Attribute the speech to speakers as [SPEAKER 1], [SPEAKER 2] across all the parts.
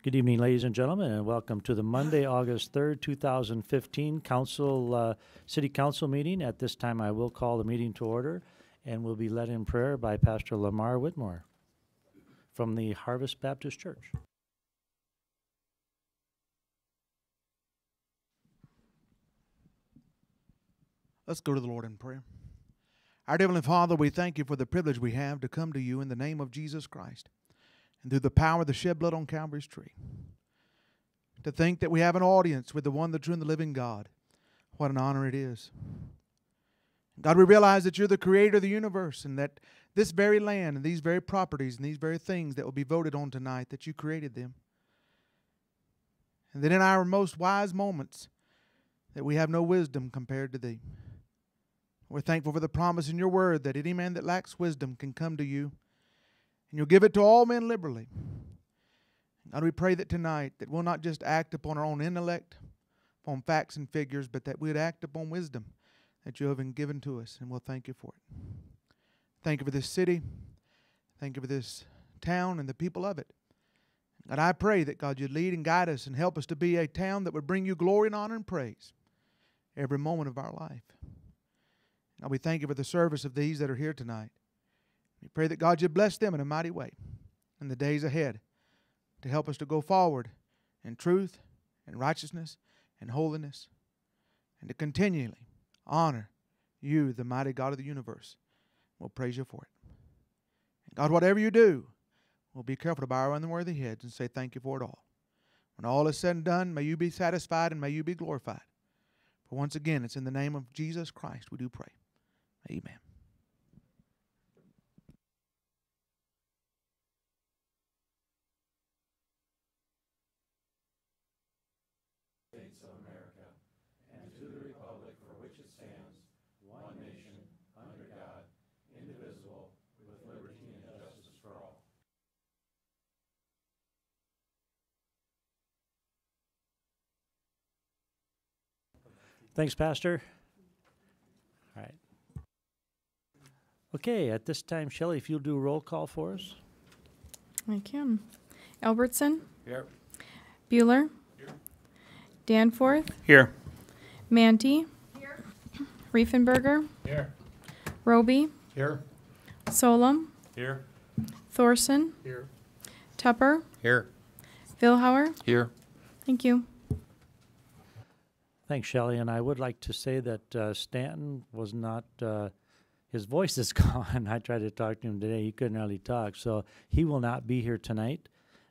[SPEAKER 1] Good evening, ladies and gentlemen, and welcome to the Monday, August 3rd, 2015 City Council meeting. At this time, I will call the meeting to order, and will be led in prayer by Pastor Lamar Whitmore from the Harvest Baptist Church.
[SPEAKER 2] Let's go to the Lord in prayer. Our Heavenly Father, we thank you for the privilege we have to come to you in the name of Jesus Christ and through the power of the shed blood on Calvary's tree. To think that we have an audience with the one, the true and the living God. What an honor it is. God, we realize that you're the creator of the universe and that this very land and these very properties and these very things that will be voted on tonight, that you created them. And that in our most wise moments, that we have no wisdom compared to thee. We're thankful for the promise in your word that any man that lacks wisdom can come to you, and you'll give it to all men liberally. God, we pray that tonight that we'll not just act upon our own intellect, upon facts and figures, but that we'd act upon wisdom that you have been given to us, and we'll thank you for it. Thank you for this city. Thank you for this town and the people of it. God, I pray that, God, you'd lead and guide us and help us to be a town that would bring you glory and honor and praise every moment of our life. God, we thank you for the service of these that are here tonight. We pray that, God, you'd bless them in a mighty way in the days ahead to help us to go forward in truth and righteousness and holiness and to continually honor you, the mighty God of the universe. We'll praise you for it. And God, whatever you do, we'll be careful to bow our unworthy heads and say thank you for it all. When all is said and done, may you be satisfied and may you be glorified. For once again, it's in the name of Jesus Christ we do pray. Amen.
[SPEAKER 1] States of America, and to the republic for which it stands, one nation, under God, indivisible, with liberty and justice for all. Thanks, Pastor. All right. Okay, at this time, Shelley, if you'll do a roll call for us.
[SPEAKER 3] I can. Albertson?
[SPEAKER 1] Here.
[SPEAKER 3] Bueller? Here. Danforth?
[SPEAKER 4] Here.
[SPEAKER 3] Manty? Here. Riefenberger?
[SPEAKER 4] Here.
[SPEAKER 3] Roby?
[SPEAKER 4] Here.
[SPEAKER 3] Solom?
[SPEAKER 4] Here.
[SPEAKER 3] Thorson?
[SPEAKER 4] Here.
[SPEAKER 3] Tupper?
[SPEAKER 4] Here.
[SPEAKER 3] Vilhauer?
[SPEAKER 4] Here.
[SPEAKER 3] Thank you.
[SPEAKER 1] Thanks, Shelley. And I would like to say that Stanton was not, his voice is gone. I tried to talk to him today. He couldn't really talk. So he will not be here tonight.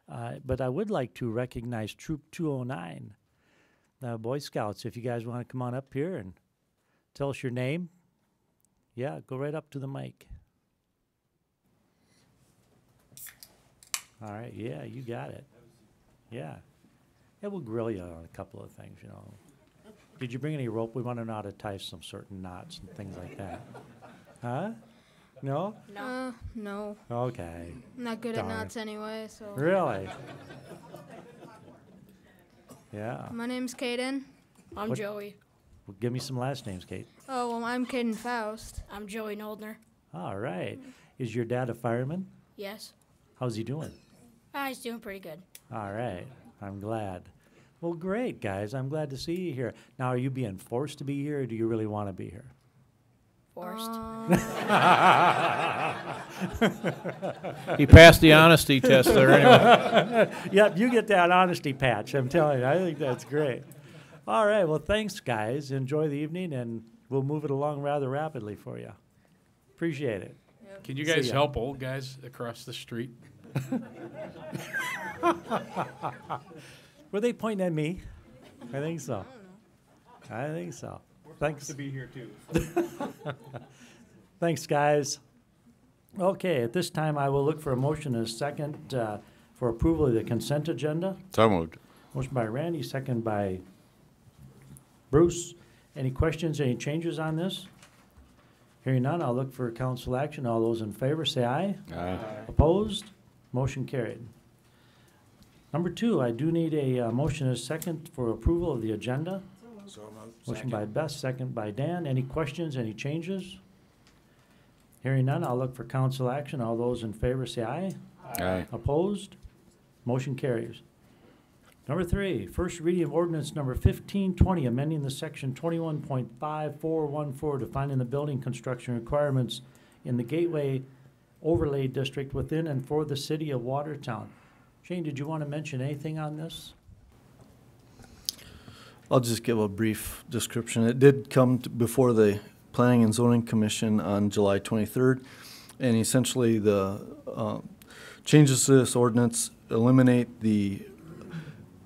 [SPEAKER 1] But I would like to recognize Troop 209, the Boy Scouts. If you guys want to come on up here and tell us your name. Yeah, go right up to the mic. All right. Yeah, you got it. Yeah. Yeah, we'll grill you on a couple of things, you know. Did you bring any rope? We want to know how to tie some certain knots and things like that. Huh? No?
[SPEAKER 5] No.
[SPEAKER 1] Okay.
[SPEAKER 5] I'm not good
[SPEAKER 1] Darn.
[SPEAKER 5] at knots anyway, so.
[SPEAKER 1] Really? Yeah.
[SPEAKER 5] My name's Caden.
[SPEAKER 6] I'm
[SPEAKER 1] What-
[SPEAKER 6] Joey.
[SPEAKER 1] Well, give me some last names, Kate.
[SPEAKER 5] Oh, well, I'm Caden Faust.
[SPEAKER 6] I'm Joey Noldner.
[SPEAKER 1] All right. Is your dad a fireman?
[SPEAKER 6] Yes.
[SPEAKER 1] How's he doing?
[SPEAKER 6] He's doing pretty good.
[SPEAKER 1] All right. I'm glad. Well, great, guys. I'm glad to see you here. Now, are you being forced to be here, or do you really want to be here?
[SPEAKER 6] Forced.
[SPEAKER 4] He passed the honesty test there anyway.
[SPEAKER 1] Yep, you get that honesty patch. I'm telling you. I think that's great. All right. Well, thanks, guys. Enjoy the evening, and we'll move it along rather rapidly for you. Appreciate it.
[SPEAKER 4] Can you
[SPEAKER 1] See
[SPEAKER 4] guys
[SPEAKER 1] ya.
[SPEAKER 4] help old guys across the street?
[SPEAKER 1] Were they pointing at me? I think so. I think so. Thanks.
[SPEAKER 4] To be here too.
[SPEAKER 1] Thanks, guys. Okay, at this time, I will look for a motion and a second for approval of the consent agenda.
[SPEAKER 7] So moved.
[SPEAKER 1] Motion by Randy, second by Bruce. Any questions, any changes on this? Hearing none, I'll look for council action. All those in favor, say aye.
[SPEAKER 7] Aye.
[SPEAKER 1] Opposed? Motion carried. Number 2, I do need a motion and a second for approval of the agenda. Motion by Beth, second by Dan. Any questions, any changes? Hearing none, I'll look for council action. All those in favor say aye.
[SPEAKER 7] Aye.
[SPEAKER 1] Opposed? Motion carries. Number 3, first reading of ordinance number 1520, amending the section 21.5414, defining the building construction requirements in the Gateway Overlay District within and for the city of Watertown. Shane, did you want to mention anything on this?
[SPEAKER 7] I'll just give a brief description. It did come before the Planning and Zoning Commission on July 23rd, and essentially the changes to this ordinance eliminate the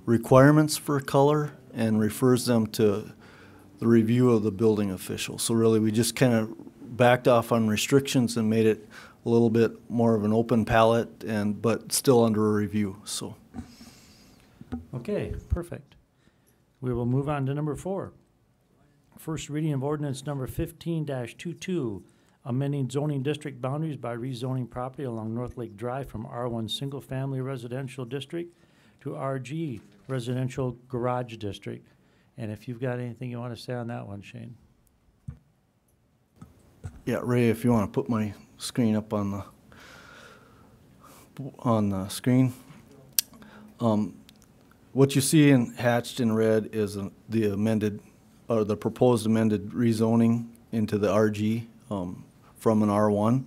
[SPEAKER 7] requirements for color and refers them to the review of the building official. So really we just kind of backed off on restrictions and made it a little bit more of an open palette, but still under a review. So
[SPEAKER 1] Okay, perfect. We will move on to number 4. First reading of ordinance number 15-22, amending zoning district boundaries by rezoning property along North Lake Drive from R1 Single Family Residential District to RG Residential Garage District. And if you've got anything you want to say on that one, Shane.
[SPEAKER 7] yeah, Ray, if you want to put my screen up on the screen. What you see hatched in red is the amended, or the proposed amended rezoning into the RG from an R1,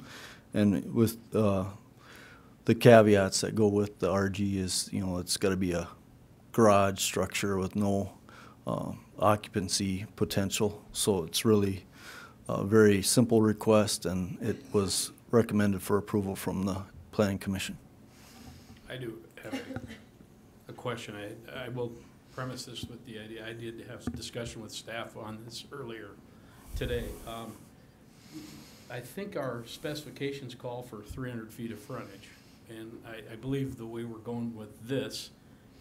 [SPEAKER 7] and with the caveats that go with the RG is, you know, it's got to be a garage structure with no occupancy potential. So it's really a very simple request, and it was recommended for approval from the Planning Commission.
[SPEAKER 4] I do have a question. I will premise this with the idea. I did have some discussion with staff on this earlier today. I think our specifications call for 300 feet of frontage, and I believe the way we're going with this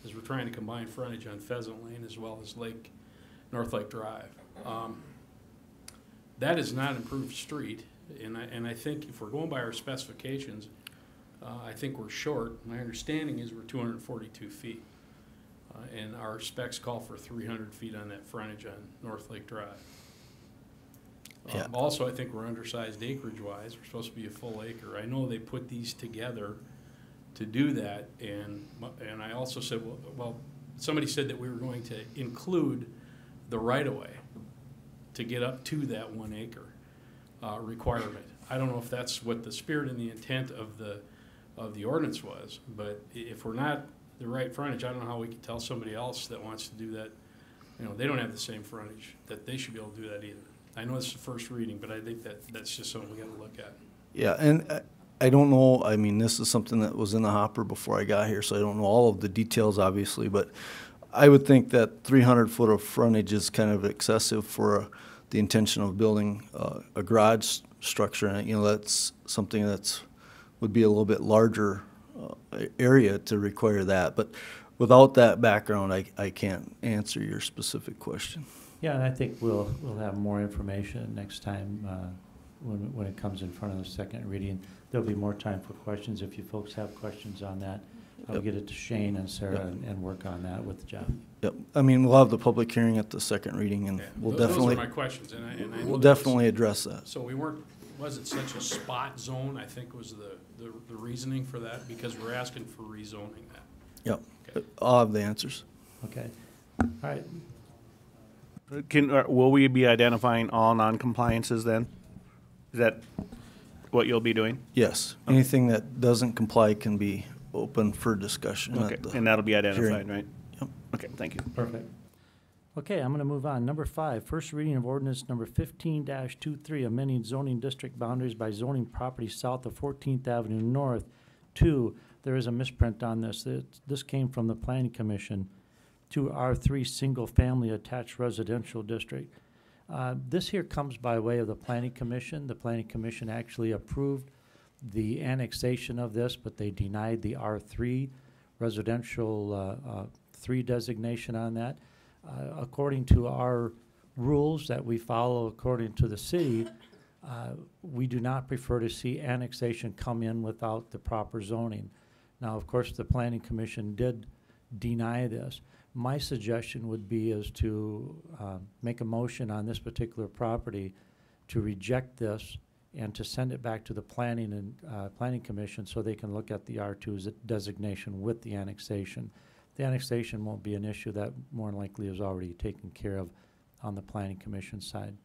[SPEAKER 4] is we're trying to combine frontage on Pheasant Lane as well as North Lake Drive. That is not an improved street, and I think if we're going by our specifications, I think we're short. My understanding is we're 242 feet, and our specs call for 300 feet on that frontage on North Lake Drive.
[SPEAKER 7] Yeah.
[SPEAKER 4] Also, I think we're undersized acreage-wise. We're supposed to be a full acre. I know they put these together to do that, and I also said, well, somebody said that we were going to include the right-of-way to get up to that 1 acre requirement. I don't know if that's what the spirit and the intent of the ordinance was, but if we're not the right frontage, I don't know how we can tell somebody else that wants to do that, you know, they don't have the same frontage, that they should be able to do that either. I know it's the first reading, but I think that's just something we got to look at.
[SPEAKER 7] Yeah, and I don't know, I mean, this is something that was in the hopper before I got here, so I don't know all of the details, obviously, but I would think that 300 foot of frontage is kind of excessive for the intention of building a garage structure, and, you know, that's something that's would be a little bit larger area to require that. But without that background, I can't answer your specific question.
[SPEAKER 1] Yeah, and I think we'll have more information next time when it comes in front of the second reading. There'll be more time for questions. If you folks have questions on that, I'll get it to Shane and Sarah and work on that with John.
[SPEAKER 7] Yep. I mean, we'll have the public hearing at the second reading, and we'll definitely.
[SPEAKER 4] Those are my questions, and I know
[SPEAKER 7] we'll definitely address that.
[SPEAKER 4] So was it such a spot zone? I think was the reasoning for that, because we're asking for rezoning that.
[SPEAKER 7] Yep.
[SPEAKER 4] Okay.
[SPEAKER 7] I'll have the answers.
[SPEAKER 1] Okay. All right.
[SPEAKER 8] Will we be identifying all non-compliances then? Is that what you'll be doing?
[SPEAKER 7] Yes. Anything that doesn't comply can be open for discussion.
[SPEAKER 8] Okay, and that'll be identified,
[SPEAKER 7] hearing.
[SPEAKER 8] right?
[SPEAKER 7] Yep.
[SPEAKER 8] Okay, thank you.
[SPEAKER 1] Perfect. Okay, I'm going to move on. Number 5, first reading of ordinance number 15-23, amending zoning district boundaries by zoning property south of 14th Avenue North. 2, there is a misprint on this. This came from the Planning Commission to R3 Single Family Attached Residential District. This here comes by way of the Planning Commission. The Planning Commission actually approved the annexation of this, but they denied the R3 residential 3 designation on that. According to our rules that we follow according to the city, we do not prefer to see annexation come in without the proper zoning. Now, of course, the Planning Commission did deny this. My suggestion would be is to make a motion on this particular property to reject this and to send it back to the Planning and Planning Commission so they can look at the R2's designation with the annexation. The annexation won't be an issue. That more than likely is already taken care of on the planning commission side.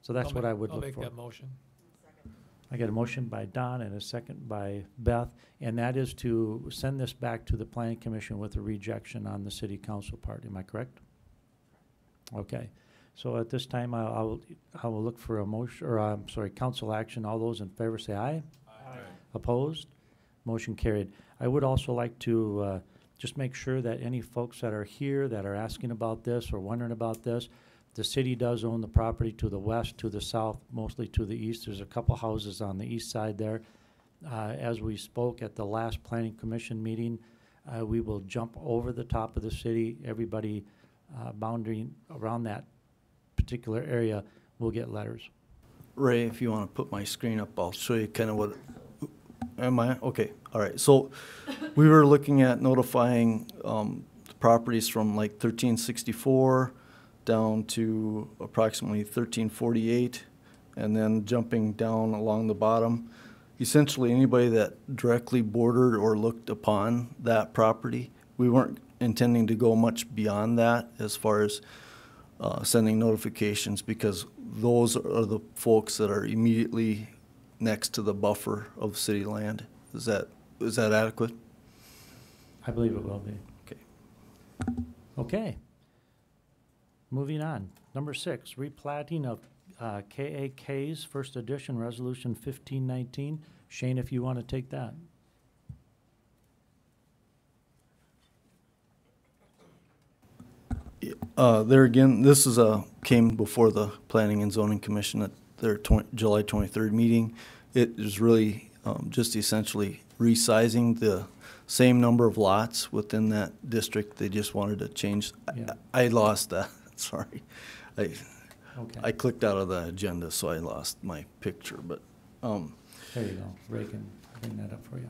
[SPEAKER 1] So that's what I would look for.
[SPEAKER 9] I'll make that motion.
[SPEAKER 1] I got a motion by Don and a second by Beth, and that is to send this back to the planning commission with a rejection on the city council part. Am I correct? Okay. So at this time, I will look for a motion, or I'm sorry, council action. All those in favor say aye.
[SPEAKER 9] Aye.
[SPEAKER 1] Opposed? Motion carried. I would also like to just make sure that any folks that are here that are asking about this or wondering about this, the city does own the property to the west, to the south, mostly to the east. There's a couple houses on the east side there. As we spoke at the last planning commission meeting, we will jump over the top of the city. Everybody boundary around that particular area will get letters.
[SPEAKER 7] Ray, if you want to put my screen up, I'll show you kind of what, am I? Okay, all right. So we were looking at notifying the properties from like 1364 down to approximately 1348, and then jumping down along the bottom. Essentially, anybody that directly bordered or looked upon that property, we weren't intending to go much beyond that as far as sending notifications, because those are the folks that are immediately next to the buffer of city land. Is that adequate?
[SPEAKER 1] I believe it will be.
[SPEAKER 7] Okay.
[SPEAKER 1] Okay. Moving on. Number 6, replating of KAK's first edition, resolution 1519. Shane, if you want to take that.
[SPEAKER 7] There again, this is came before the Planning and Zoning Commission at their July 23rd meeting. It is really just essentially resizing the same number of lots within that district. They just wanted to change.
[SPEAKER 1] Yeah.
[SPEAKER 7] I lost that. Sorry.
[SPEAKER 1] Okay.
[SPEAKER 7] I clicked out of the agenda, so I lost my picture. But
[SPEAKER 1] There you go. Ray can bring that up for you.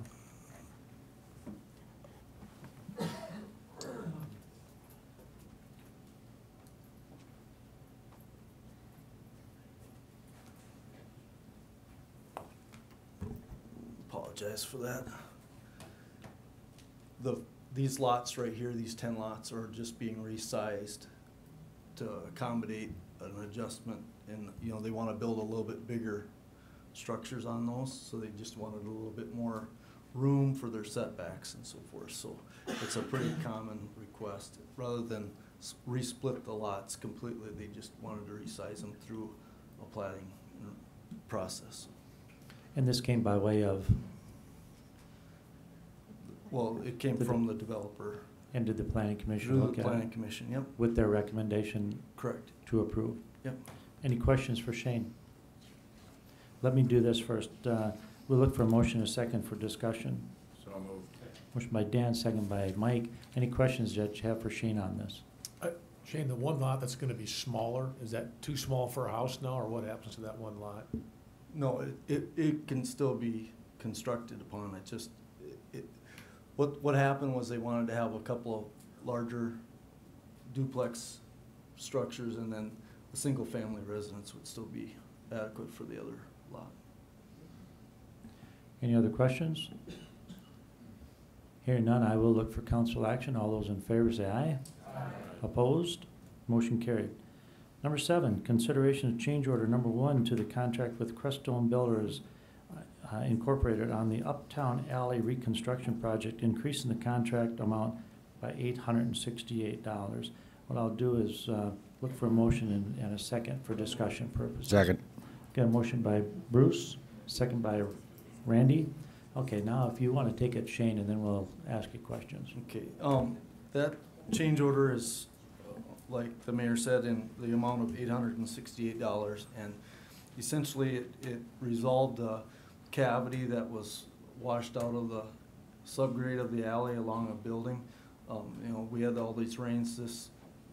[SPEAKER 7] apologize for that. These lots right here, these 10 lots, are just being resized to accommodate an adjustment, and they want to build a little bit bigger structures on those, so they just wanted a little bit more room for their setbacks and so forth. So it's a pretty common request. Rather than resplit the lots completely, they just wanted to resize them through a platting process.
[SPEAKER 1] And this came by way of?
[SPEAKER 7] Well, it came from the developer.
[SPEAKER 1] And did the planning commission
[SPEAKER 7] Through
[SPEAKER 1] look
[SPEAKER 7] the
[SPEAKER 1] at it?
[SPEAKER 7] planning commission, yep.
[SPEAKER 1] With their recommendation?
[SPEAKER 7] Correct.
[SPEAKER 1] To approve?
[SPEAKER 7] Yep.
[SPEAKER 1] Any questions for Shane? Let me do this first. We'll look for a motion and a second for discussion.
[SPEAKER 4] So moved.
[SPEAKER 1] Motion by Dan, second by Mike. Any questions that you have for Shane on this?
[SPEAKER 9] Shane, the one lot that's gonna be smaller, is that too small for a house now, or what happens to that one lot?
[SPEAKER 7] No, it can still be constructed upon. It just, what happened was they wanted to have a couple of larger duplex structures, and then a single-family residence would still be adequate for the other lot.
[SPEAKER 1] Any other questions? Hearing none, I will look for council action. All those in favor say aye. Aye. Opposed? Motion carried. Number 7, consideration of change order number 1 to the contract with Crestone Builders Incorporated on the Uptown Alley Reconstruction Project, increasing the contract amount by $868. What I'll do is look for a motion and a second for discussion purposes.
[SPEAKER 10] Second.
[SPEAKER 1] Got a motion by Bruce, second by Randy. Okay, now if you want to take it, Shane, and then we'll ask you questions.
[SPEAKER 7] Okay, that change order is, like the mayor said, in the amount of $868, and essentially it resolved a cavity that was washed out of the subgrade of the alley along a building. We had all these rains this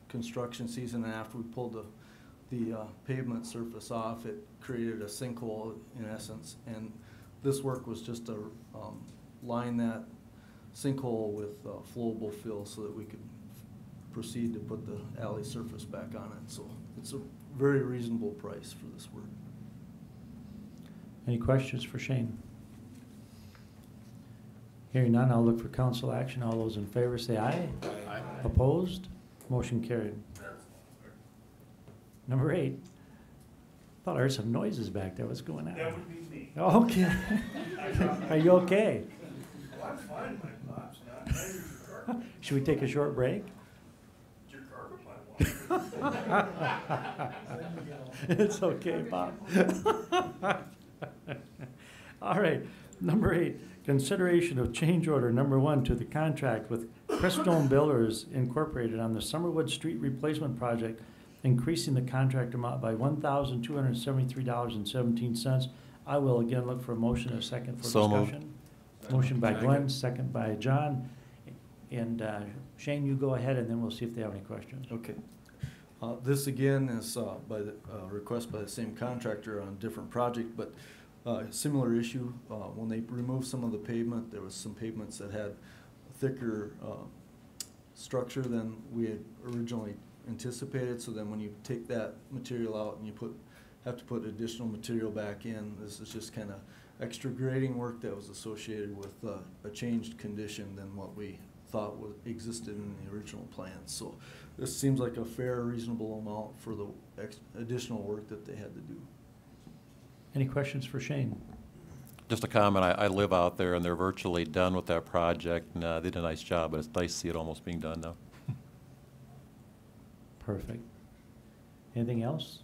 [SPEAKER 7] construction season, and after we pulled the pavement surface off, it created a sinkhole in essence, and this work was just to line that sinkhole with flowable fill so that we could proceed to put the alley surface back on it. So it's a very reasonable price for this work.
[SPEAKER 1] Any questions for Shane? Hearing none, I'll look for council action. All those in favor say aye.
[SPEAKER 4] Aye.
[SPEAKER 1] Opposed? Motion carried. Number 8. Thought I heard some noises back there. What's going on?
[SPEAKER 10] That would be me.
[SPEAKER 1] Okay. Are you okay?
[SPEAKER 10] Well, I'm fine, my pops. Now, I use your car.
[SPEAKER 1] Should we take a short break?
[SPEAKER 10] It's your carpet plant.
[SPEAKER 1] It's okay, Bob. All right, number 8, consideration of change order number 1 to the contract with Crestone Builders Incorporated on the Summerwood Street Replacement Project, increasing the contract amount by $1,273.17. I will again look for a motion and a second for
[SPEAKER 11] So moved.
[SPEAKER 1] discussion. Motion by Glenn, second by John. And Shane, you go ahead and then we'll see if they have any questions.
[SPEAKER 7] Okay. This again is by the request by the same contractor on a different project, but similar issue. When they removed some of the pavement, there was some pavements that had thicker structure than we had originally anticipated. So then when you take that material out and you have to put additional material back in, this is just kind of extra grading work that was associated with a changed condition than what we thought existed in the original plan. So this seems like a fair, reasonable amount for the additional work that they had to do.
[SPEAKER 1] Any questions for Shane?
[SPEAKER 11] Just a comment, I live out there and they're virtually done with that project, and they did a nice job, but it's nice to see it almost being done now.
[SPEAKER 1] Perfect. Anything else?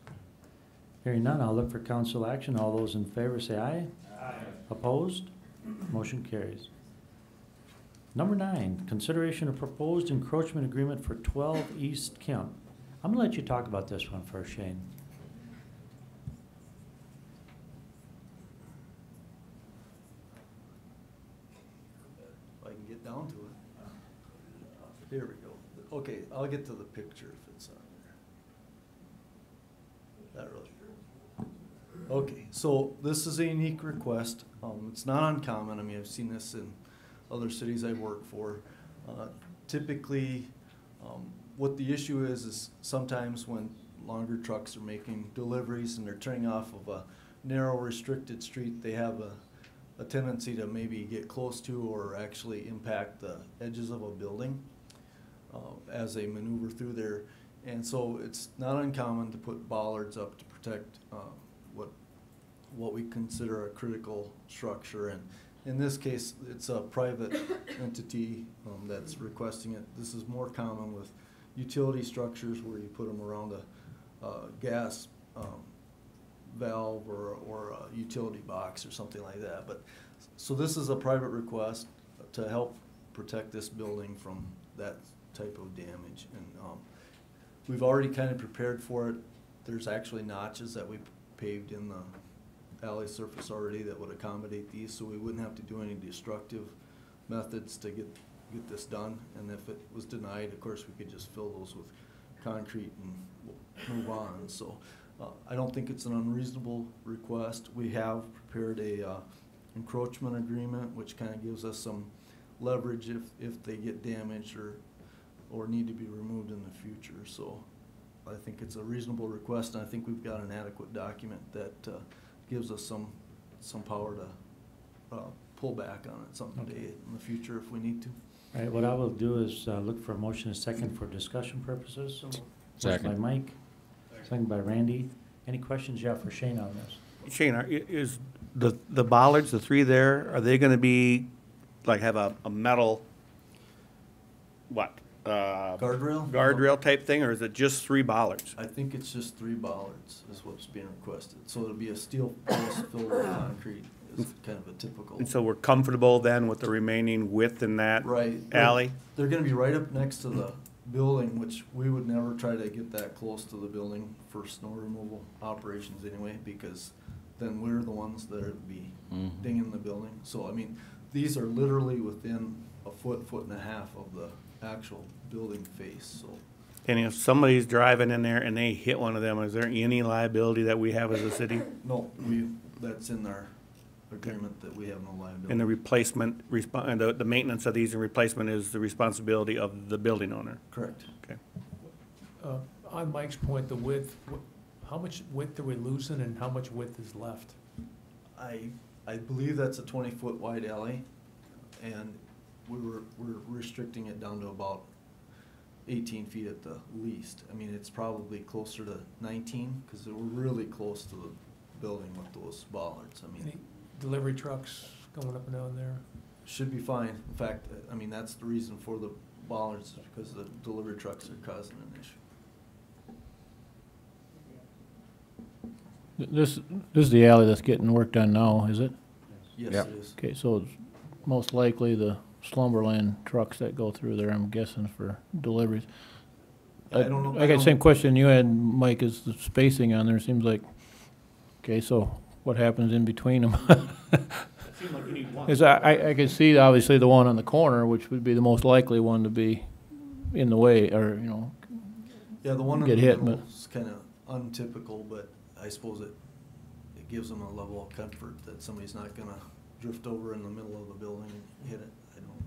[SPEAKER 1] Hearing none, I'll look for council action. All those in favor say aye.
[SPEAKER 10] Aye.
[SPEAKER 1] Opposed? Motion carries. Number 9, consideration of proposed encroachment agreement for 12 East Kemp. I'm gonna let you talk about this one first, Shane.
[SPEAKER 7] If I can get down to it. Here we go. Okay, I'll get to the picture if it's on there. That really. Okay, so this is a unique request. It's not uncommon. I mean, I've seen this in other cities I've worked for. Typically, what the issue is sometimes when longer trucks are making deliveries and they're turning off of a narrow restricted street, they have a tendency to maybe get close to or actually impact the edges of a building as they maneuver through there. And so it's not uncommon to put bollards up to protect what we consider a critical structure. And in this case, it's a private entity that's requesting it. This is more common with utility structures where you put them around a gas valve or a utility box or something like that. But so this is a private request to help protect this building from that type of damage. And we've already kind of prepared for it. There's actually notches that we paved in the alley surface already that would accommodate these, so we wouldn't have to do any destructive methods to get this done. And if it was denied, of course, we could just fill those with concrete and move on. So I don't think it's an unreasonable request. We have prepared a encroachment agreement, which kind of gives us some leverage if they get damaged or need to be removed in the future. So I think it's a reasonable request, and I think we've got an adequate document that gives us some power to pull back on it someday in the future if we need to.
[SPEAKER 1] All right, what I will do is look for a motion and second for discussion purposes. Second. By Mike, second by Randy. Any questions you have for Shane on this?
[SPEAKER 8] Shane, is the bollards, the 3 there, are they gonna be, like, have a metal, what? Guardrail type thing, or is it just 3 bollards?
[SPEAKER 7] I think it's just 3 bollards is what's being requested. So it'll be a steel post filled with concrete is kind of a typical.
[SPEAKER 8] And so we're comfortable then with the remaining width in that alley?
[SPEAKER 7] They're gonna be right up next to the building, which we would never try to get that close to the building for snow removal operations anyway, because then we're the ones that would be dinging the building. So, I mean, these are literally within a foot and a half of the actual building face, so.
[SPEAKER 8] And if somebody's driving in there and they hit one of them, is there any liability that we have as a city?
[SPEAKER 7] No, that's in our agreement that we have no liability.
[SPEAKER 8] And the replacement, the maintenance of these and replacement is the responsibility of the building owner?
[SPEAKER 7] Correct.
[SPEAKER 8] Okay.
[SPEAKER 9] On Mike's point, the width, how much width are we losing and how much width is left?
[SPEAKER 7] I believe that's a 20-foot wide alley, and we're restricting it down to about 18 feet at the least. I mean, it's probably closer to 19, because we're really close to the building with those bollards. I mean,
[SPEAKER 9] Any delivery trucks going up and down there?
[SPEAKER 7] should be fine. In fact, I mean, that's the reason for the bollards, is because the delivery trucks are causing an issue.
[SPEAKER 12] This is the alley that's getting worked on now, is it?
[SPEAKER 7] Yes,
[SPEAKER 11] Yep.
[SPEAKER 7] it is.
[SPEAKER 12] Okay, so it's most likely the Slumberland trucks that go through there, I'm guessing, for deliveries.
[SPEAKER 7] I don't know.
[SPEAKER 12] I got the same question you had, Mike, is the spacing on there, seems like, okay, so what happens in between them? Is I can see obviously the one on the corner, which would be the most likely one to be in the way, or, you know,
[SPEAKER 7] Yeah, the one in
[SPEAKER 12] get
[SPEAKER 7] the
[SPEAKER 12] hit,
[SPEAKER 7] middle
[SPEAKER 12] but-
[SPEAKER 7] is kind of untypical, but I suppose it gives them a level of comfort that somebody's not gonna drift over in the middle of the building and hit it. I don't.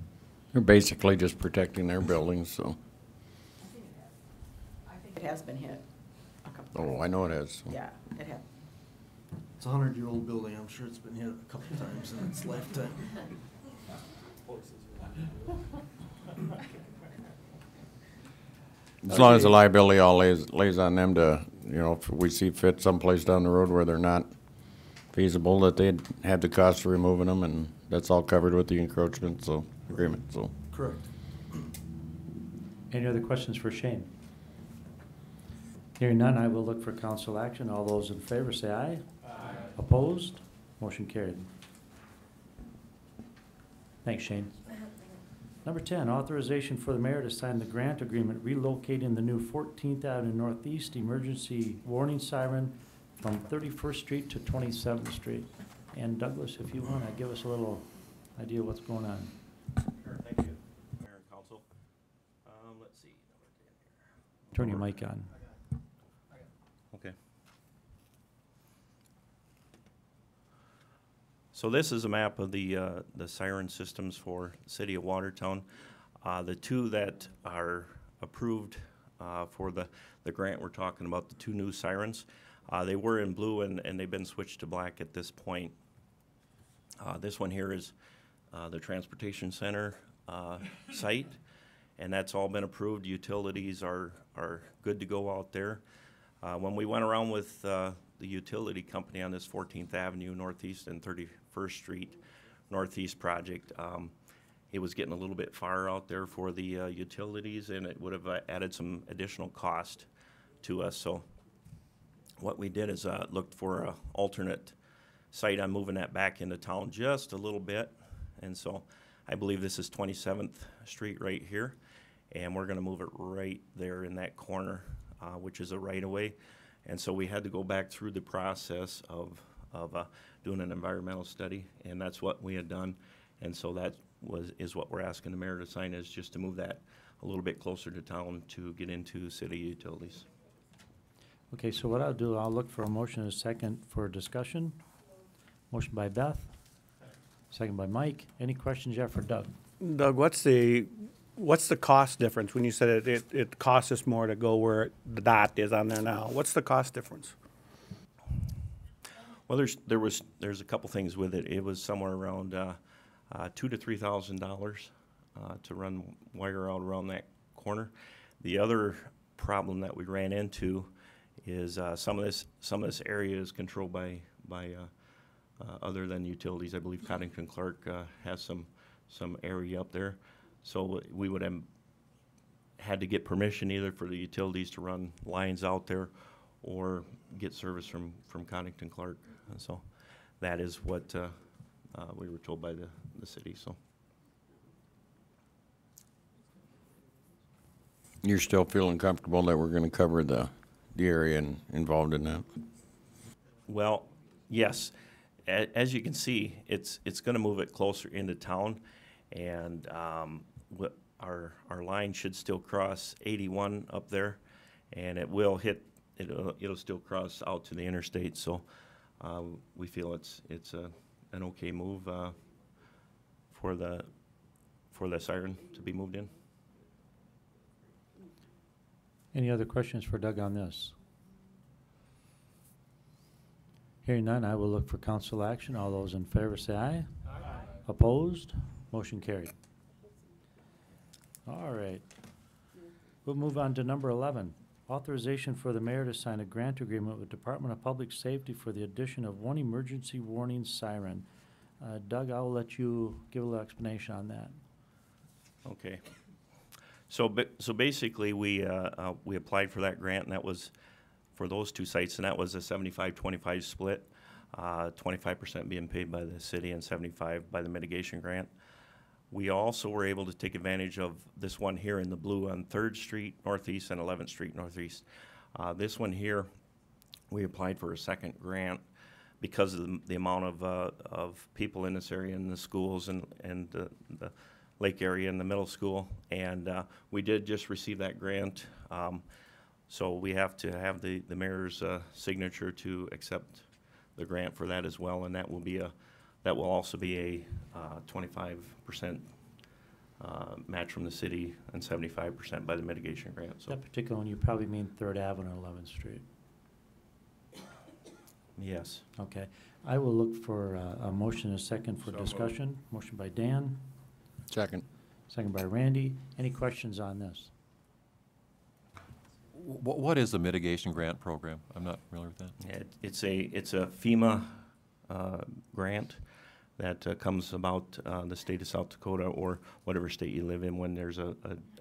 [SPEAKER 11] They're basically just protecting their buildings, so.
[SPEAKER 13] I think it has been hit a couple times.
[SPEAKER 11] Oh, I know it is.
[SPEAKER 13] Yeah, it has.
[SPEAKER 7] It's a 100-year-old building. I'm sure it's been hit a couple times in its lifetime.
[SPEAKER 11] As long as the liability all lays on them to, you know, if we see fit someplace down the road where they're not feasible, that they'd have the cost of removing them, and that's all covered with the encroachment, so, agreement, so.
[SPEAKER 7] Correct.
[SPEAKER 1] Any other questions for Shane? Hearing none, I will look for council action. All those in favor say aye. Aye. Opposed? Motion carried. Thanks, Shane. Number 10, authorization for the mayor to sign the grant agreement relocating the new 14th Avenue Northeast emergency warning siren from 31st Street to 27th Street. And Douglas, if you want to give us a little idea what's going on.
[SPEAKER 8] Sure, thank you, Mayor and Council. Let's see.
[SPEAKER 1] Turn your mic on.
[SPEAKER 8] Okay. So this is a map of the siren systems for the city of Watertown. The two that are approved for the grant we're talking about, the two new sirens, they were in blue and they've been switched to black at this point. This one here is the Transportation Center site, and that's all been approved. Utilities are good to go out there. When we went around with the utility company on this 14th Avenue Northeast and 31st Street Northeast project, it was getting a little bit far out there for the utilities, and it would have added some additional cost to us. So what we did is looked for an alternate site on moving that back into town just a little bit. And so I believe this is 27th Street right here, and we're going to move it right there in that corner, which is a right-of-way. And so we had to go back through the process of doing an environmental study, and that's what we had done. And so that is what we're asking the mayor to sign, is just to move that a little bit closer to town to get into city utilities.
[SPEAKER 1] Okay, so what I'll do, I'll look for a motion and a second for discussion. Motion by Beth, second by Mike. Any questions yet for Doug?
[SPEAKER 8] Doug, what's the cost difference when you said it costs us more to go where the dot is on there now? What's the cost difference? Well, there's a couple things with it. It was somewhere around $2,000 to $3,000 to run wire out around that corner. The other problem that we ran into is some of this area is controlled by other than utilities. I believe Coddington Clark has some area up there. So we would have had to get permission either for the utilities to run lines out there or get service from Coddington Clark. And so that is what we were told by the city. So
[SPEAKER 11] You're still feeling comfortable that we're gonna cover the area involved in that?
[SPEAKER 8] Well, yes. As you can see, it's going to move it closer into town, and our line should still cross 81 up there, and it will hit. It'll still cross out to the interstate. So we feel it's an okay move for the siren to be moved in.
[SPEAKER 1] Any other questions for Doug on this? Hearing none, I will look for council action. All those in favor say aye. Aye. Opposed? Motion carried. All right. We'll move on to number 11. Authorization for the mayor to sign a grant agreement with Department of Public Safety for the addition of one emergency warning siren. Doug, I'll let you give a little explanation on that.
[SPEAKER 8] Okay. So basically, we applied for that grant, and that was for those two sites, and that was a 75-25 split, 25% being paid by the city and 75 by the mitigation grant. We also were able to take advantage of this one here in the blue on 3rd Street Northeast and 11th Street Northeast. This one here, we applied for a second grant because of the amount of people in this area, in the schools and the lake area and the middle school. And we did just receive that grant. So we have to have the mayor's signature to accept the grant for that as well. And that will also be a 25% match from the city and 75% by the mitigation grant. So
[SPEAKER 1] That particular one, you probably mean 3rd Avenue, 11th Street.
[SPEAKER 8] yes.
[SPEAKER 1] Okay. I will look for a motion and a second for
[SPEAKER 4] So
[SPEAKER 1] discussion. Motion by Dan,
[SPEAKER 11] Second.
[SPEAKER 1] second by Randy. Any questions on this?
[SPEAKER 14] What is the mitigation grant program? I'm not familiar with that.
[SPEAKER 8] It's a FEMA grant that comes about the state of South Dakota or whatever state you live in when there's a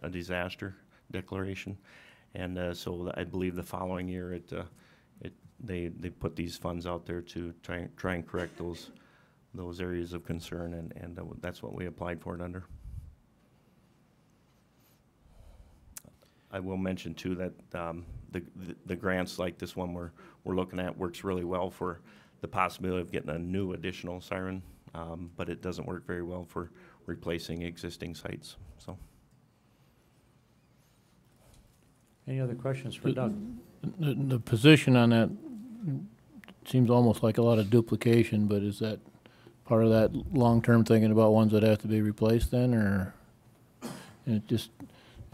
[SPEAKER 8] disaster declaration. And so I believe the following year they put these funds out there to try and correct those areas of concern, and that's what we applied for it under. I will mention too that the grants like this one we're looking at works really well for the possibility of getting a new additional siren, but it doesn't work very well for replacing existing sites. So,
[SPEAKER 1] Any other questions for Doug?
[SPEAKER 12] The position on that seems almost like a lot of duplication, but is that part of that long-term thinking about ones that have to be replaced then, or it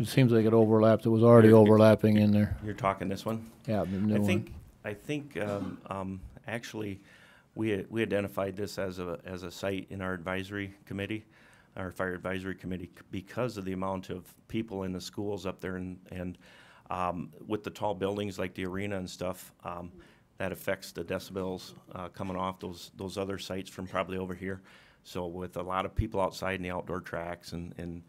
[SPEAKER 12] seems like it overlaps. It was already overlapping in there.
[SPEAKER 8] you're talking this one?
[SPEAKER 12] Yeah, the new one.
[SPEAKER 8] I think actually we identified this as a site in our advisory committee, our fire advisory committee, because of the amount of people in the schools up there, and with the tall buildings like the arena and stuff, that affects the decibels coming off those other sites from probably over here. So with a lot of people outside in the outdoor tracks and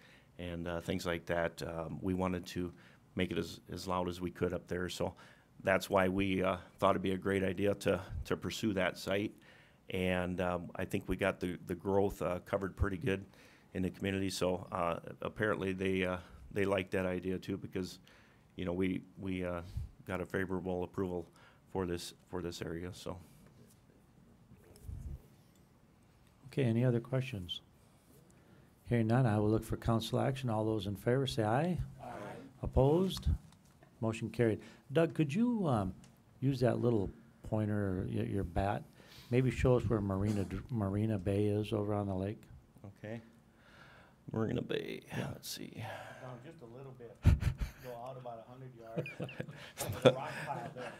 [SPEAKER 8] things like that, we wanted to make it as loud as we could up there. So that's why we thought it'd be a great idea to pursue that site. And I think we got the growth covered pretty good in the community. So apparently they liked that idea too, because we got a favorable approval for this area. So.
[SPEAKER 1] Okay, any other questions? Hearing none, I will look for council action. All those in favor say aye. Aye. Opposed? Motion carried. Doug, could you use that little pointer, your bat? Maybe show us where Marina Bay is over on the lake.
[SPEAKER 8] Okay. Marina Bay. Yeah. Let's see.
[SPEAKER 10] Down just a little bit. Go out about 100 yards. There's a rock pile there.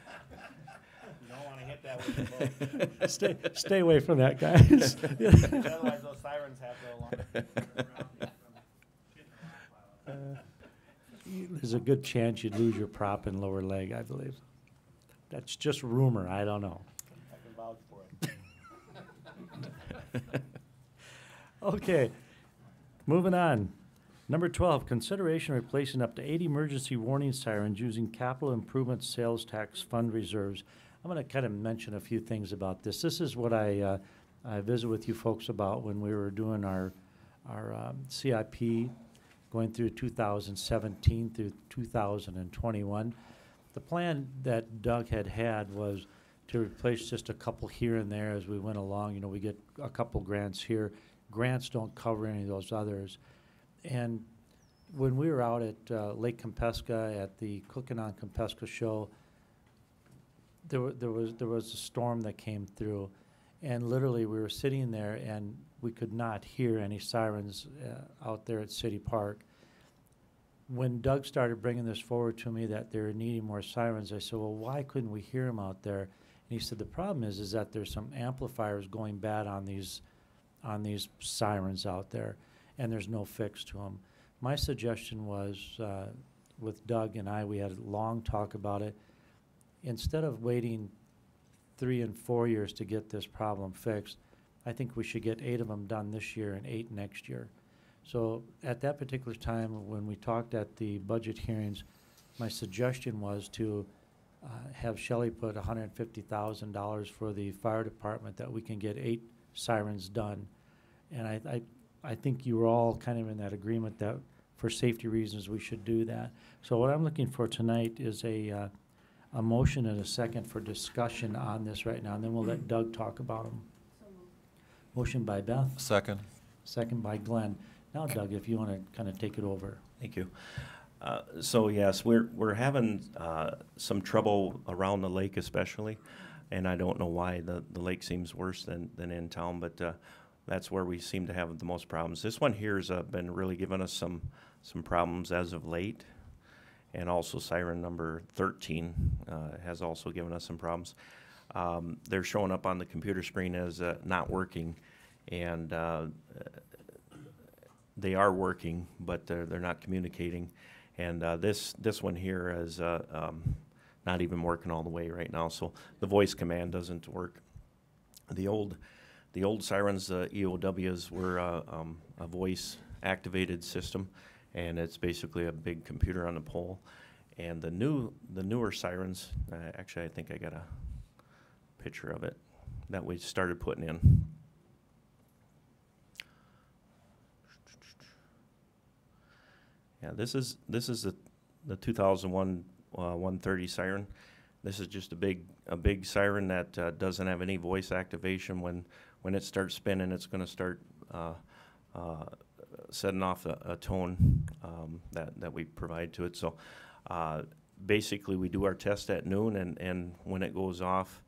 [SPEAKER 10] You don't want to hit that with the boat.
[SPEAKER 1] Stay away from that, guys.
[SPEAKER 10] Otherwise, those sirens have to alarm.
[SPEAKER 1] There's a good chance you'd lose your prop and lower leg, I believe. That's just rumor. I don't know.
[SPEAKER 10] I can vouch for it.
[SPEAKER 1] Okay, moving on. Number 12, consideration replacing up to 8 emergency warning sirens using capital improvement sales tax fund reserves. I'm going to kind of mention a few things about this. This is what I visited with you folks about when we were doing our CIP going through 2017 through 2021. The plan that Doug had was to replace just a couple here and there as we went along. We get a couple grants here. Grants don't cover any of those others. And when we were out at Lake Compesca at the Cooking on Compesca show, there was a storm that came through, and literally we were sitting there and we could not hear any sirens out there at City Park. When Doug started bringing this forward to me that they were needing more sirens, I said, well, why couldn't we hear them out there? And he said, the problem is that there's some amplifiers going bad on these sirens out there. and there's no fix to them. My suggestion was, with Doug and I, we had a long talk about it. Instead of waiting 3 and 4 years to get this problem fixed, I think we should get 8 of them done this year and 8 next year. So at that particular time, when we talked at the budget hearings, my suggestion was to have Shelley put $150,000 for the fire department, that we can get 8 sirens done. And I think you were all kind of in that agreement that for safety reasons we should do that. So what I'm looking for tonight is a motion and a second for discussion on this right now, and then we'll let Doug talk about them. Motion by Beth.
[SPEAKER 14] Second.
[SPEAKER 1] Second by Glenn. Now, Doug, if you want to kind of take it over.
[SPEAKER 10] Thank you. So yes, we're having some trouble around the lake especially, and I don't know why the lake seems worse than in town, but that's where we seem to have the most problems. This one here has been really giving us some problems as of late, and also siren number 13 has also given us some problems. They're showing up on the computer screen as not working, and they are working, but they're not communicating. And this one here is not even working all the way right now. So the voice command doesn't work. The old sirens, EOWs, were a voice activated system, and it's basically a big computer on a pole. And the newer sirens, actually I think I got a picture of it that we started putting in. Yeah, this is the 2001 130 siren. This is just a big siren that doesn't have any voice activation. When it starts spinning, it's going to start setting off a tone that we provide to it. So basically, we do our test at noon, and when it goes off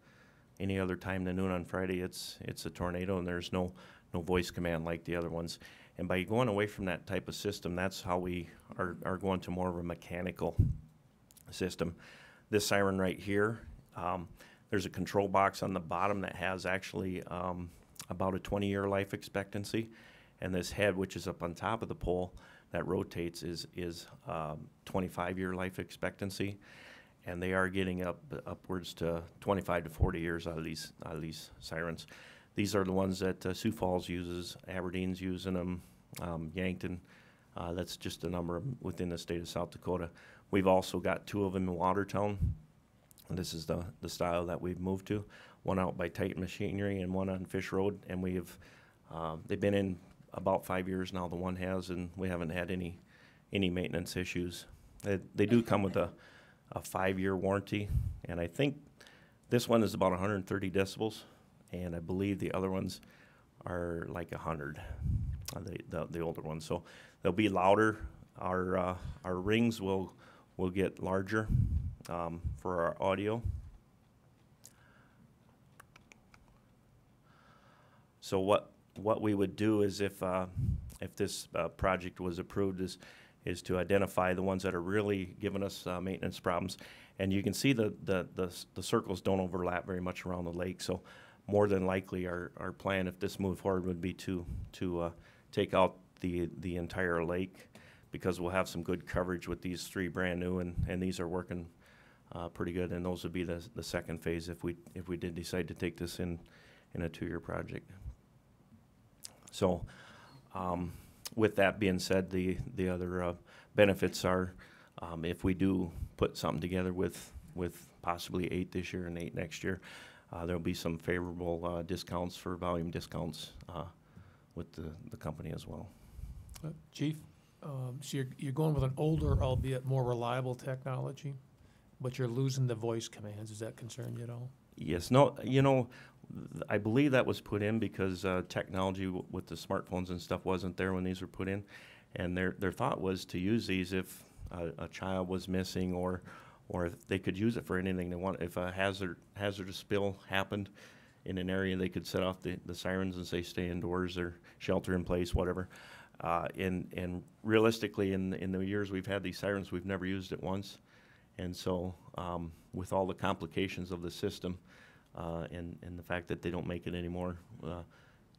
[SPEAKER 10] any other time than noon on Friday, it's a tornado, and there's no voice command like the other ones. And by going away from that type of system, that's how we are going to more of a mechanical system. This siren right here, there's a control box on the bottom that has actually about a 20-year life expectancy. And this head, which is up on top of the pole that rotates, is 25-year life expectancy. And they are getting upwards to 25 to 40 years out of these sirens. These are the ones that Sioux Falls uses, Aberdeen's using them, Yankton. That's just a number within the state of South Dakota. We've also got 2 of them in Watertown. And this is the style that we've moved to. One out by Titan Machinery and one on Fish Road. And they've been in about 5 years now, the one has, and we haven't had any maintenance issues. They do come with a 5-year warranty, and I think this one is about 130 decibels. And I believe the other ones are like 100, the older ones. So they'll be louder. Our rings will get larger for our audio. So what we would do is if this project was approved is to identify the ones that are really giving us maintenance problems. And you can see the circles don't overlap very much around the lake. So more than likely, our plan, if this moved forward, would be to take out the entire lake, because we'll have some good coverage with these 3 brand new, and these are working pretty good. And those would be the second phase if we did decide to take this in a 2-year project. So, with that being said, the other benefits are if we do put something together with possibly 8 this year and 8 next year. There'll be some favorable discounts for volume discounts with the company as well.
[SPEAKER 9] Chief, so you're going with an older, albeit more reliable technology, but you're losing the voice commands. Does that concern you at all?
[SPEAKER 10] Yes. No, I believe that was put in because technology with the smartphones and stuff wasn't there when these were put in. And their thought was to use these if a child was missing, or if they could use it for anything they want. If a hazardous spill happened in an area, they could set off the sirens and say stay indoors or shelter in place, whatever. And realistically, in the years we've had these sirens, we've never used it once. And so with all the complications of the system and the fact that they don't make it anymore,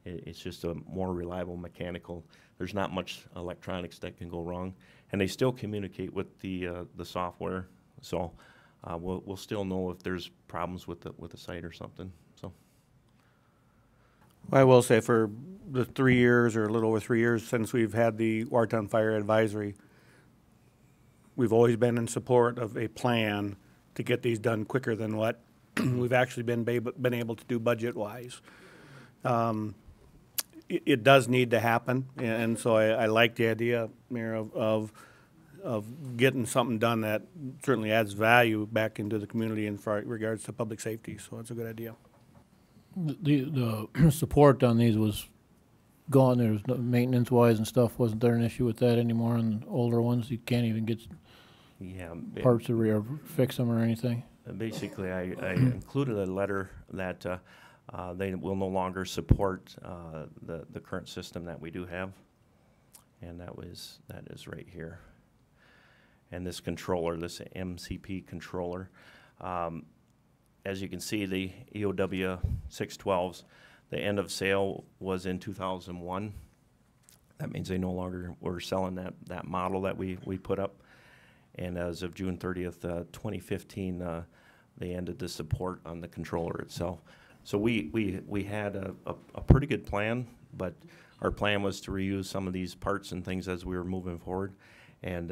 [SPEAKER 10] It's just a more reliable mechanical. There's not much electronics that can go wrong, and they still communicate with the software. So we'll still know if there's problems with the site or something. So
[SPEAKER 8] I will say for the 3 years or a little over 3 years since we've had the Watertown Fire Advisory, we've always been in support of a plan to get these done quicker than what we've actually been able to do budget-wise. It does need to happen, and so I like the idea, Mayor, of getting something done that certainly adds value back into the community in regards to public safety. So it's a good idea.
[SPEAKER 12] The support on these was gone. There was no maintenance-wise and stuff. Wasn't there an issue with that anymore on the older ones? You can't even get parts to fix them or anything?
[SPEAKER 10] Basically, I included a letter that they will no longer support the current system that we do have, and that is right here. And this controller, this MCP controller, as you can see, the EOW 612s, the end of sale was in 2001. That means they no longer were selling that model that we put up. And as of June 30th, 2015, they ended the support on the controller itself. So we had a pretty good plan, but our plan was to reuse some of these parts and things as we were moving forward. And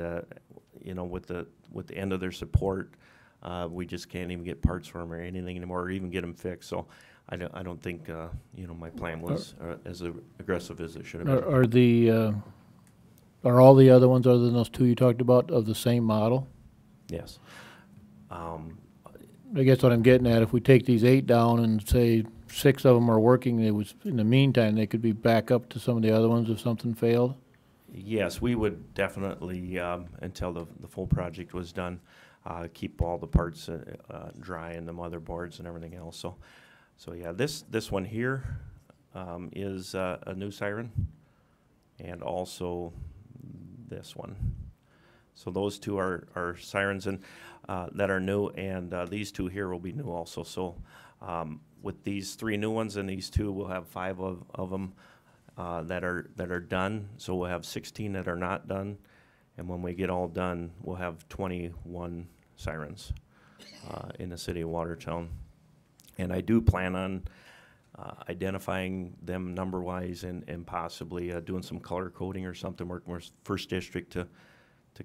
[SPEAKER 10] you know, with the end of their support, we just can't even get parts for them or anything anymore, or even get them fixed. So I don't think you know, my plan was as aggressive as it should have been.
[SPEAKER 12] Are all the other ones other than those two you talked about of the same model?
[SPEAKER 10] Yes.
[SPEAKER 12] I guess what I'm getting at, if we take these 8 down and say 6 of them are working, in the meantime they could be back up to some of the other ones if something failed?
[SPEAKER 10] Yes, we would definitely, until the full project was done, keep all the parts dry and the motherboards and everything else. So yeah, this one here is a new siren, and also this one. So those two are sirens and that are new, and these two here will be new also. So with these 3 new ones and these 2, we'll have 5 of them that are done. So we'll have 16 that are not done, and when we get all done, we'll have 21 sirens in the city of Watertown. And I do plan on identifying them number-wise and possibly doing some color coding or something, working with First District to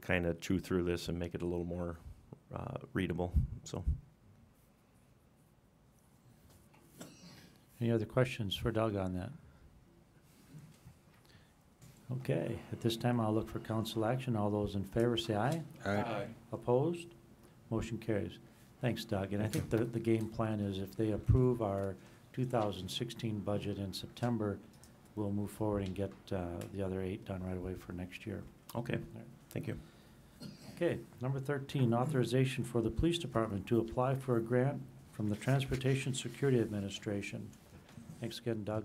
[SPEAKER 10] kind of chew through this and make it a little more readable. So,
[SPEAKER 1] any other questions for Doug on that? Okay, at this time I'll look for council action. All those in favor say aye.
[SPEAKER 11] Aye.
[SPEAKER 1] Opposed? Motion carries. Thanks, Doug. And I think the game plan is if they approve our 2016 budget in September, we'll move forward and get the other 8 done right away for next year.
[SPEAKER 10] Okay, thank you.
[SPEAKER 1] Okay, number 13, authorization for the police department to apply for a grant from the Transportation Security Administration. Thanks again, Doug.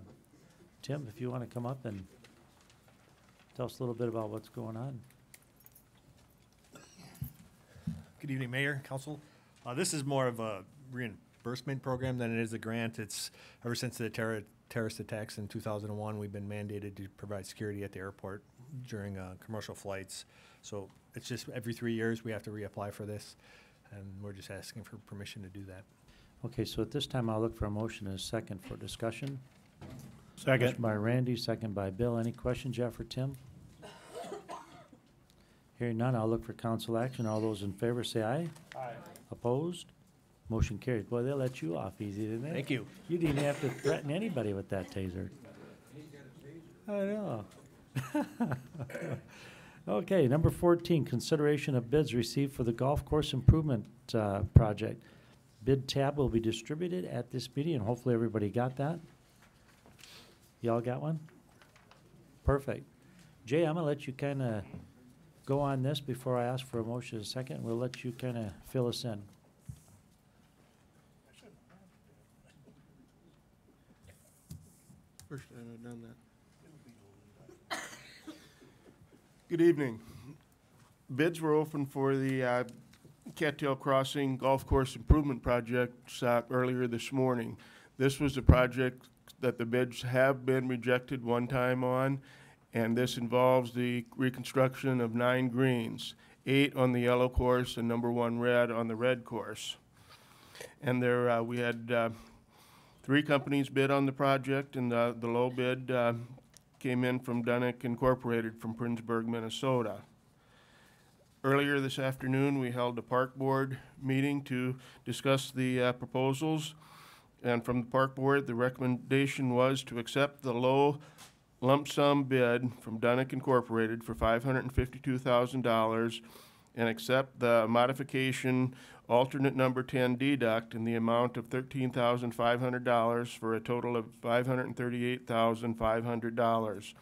[SPEAKER 1] Tim, if you want to come up and tell us a little bit about what's going on.
[SPEAKER 15] Good evening, Mayor, Council. This is more of a reimbursement program than it is a grant. It's ever since the terrorist attacks in 2001, we've been mandated to provide security at the airport during commercial flights. So it's just every 3 years we have to reapply for this, and we're just asking for permission to do that.
[SPEAKER 1] Okay, so at this time I'll look for a motion and a second for discussion.
[SPEAKER 12] Second.
[SPEAKER 1] Motion by Randy, second by Bill. Any questions, Jeff or Tim? Hearing none, I'll look for council action. All those in favor say aye.
[SPEAKER 15] Aye.
[SPEAKER 1] Opposed? Motion carried. Boy, they let you off easy, didn't they?
[SPEAKER 15] Thank you.
[SPEAKER 1] You didn't have to threaten anybody with that taser. I know. Okay, number 14, consideration of bids received for the golf course improvement project. Bid tab will be distributed at this meeting, and hopefully everybody got that. Y'all got one? Perfect. Jay, I'm gonna let you kind of go on this before I ask for a motion in a second. We'll let you kind of fill us in.
[SPEAKER 16] First time I've done that. Good evening. Bids were open for the Cattail Crossing Golf Course Improvement Project earlier this morning. This was the project that the bids have been rejected one time on, and this involves the reconstruction of 9 greens, 8 on the yellow course and number 1 red on the red course. And there we had 3 companies bid on the project, and the low bid came in from Dunick Incorporated from Princeburg, Minnesota. Earlier this afternoon, we held a park board meeting to discuss the proposals. And from the park board, the recommendation was to accept the low lump sum bid from Dunick Incorporated for $552,000 and accept the modification alternate number 10 deduct in the amount of $13,500 for a total of $538,500.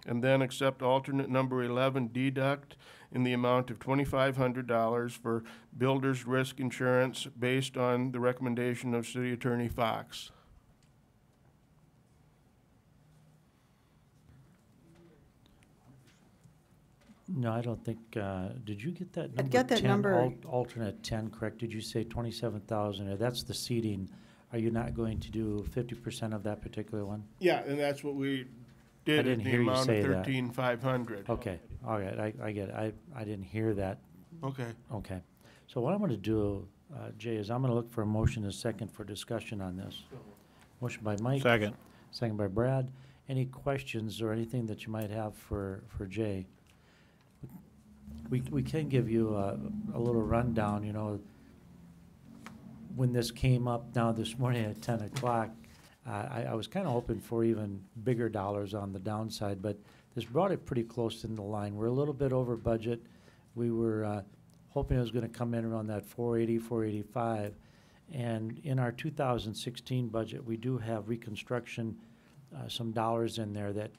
[SPEAKER 16] And then accept alternate number 11 deduct in the amount of $2,500 for builder's risk insurance based on the recommendation of City Attorney Fox.
[SPEAKER 1] No, I don't think, did you get that number?
[SPEAKER 13] got that
[SPEAKER 1] 10,
[SPEAKER 13] number.
[SPEAKER 1] Alternate 10, correct? Did you say 27,000? That's the seating. Are you not going to do 50% of that particular one?
[SPEAKER 16] Yeah, and that's what we did in
[SPEAKER 1] didn't
[SPEAKER 16] the
[SPEAKER 1] hear you
[SPEAKER 16] amount
[SPEAKER 1] say
[SPEAKER 16] of
[SPEAKER 1] that.
[SPEAKER 16] $13,500.
[SPEAKER 1] Okay, all right, I get it. I didn't hear that.
[SPEAKER 16] Okay.
[SPEAKER 1] Okay. So what I'm going to do, Jay, is I'm going to look for a motion and a second for discussion on this. Motion by Mike.
[SPEAKER 12] Second.
[SPEAKER 1] Second by Brad. Any questions or anything that you might have for Jay? We can give you a little rundown, you know. When this came up now this morning at 10 o'clock, I was kind of hoping for even bigger dollars on the downside, but this brought it pretty close in the line. We're a little bit over budget. We were hoping it was going to come in around that 480, 485. And in our 2016 budget, we do have reconstruction, some dollars in there that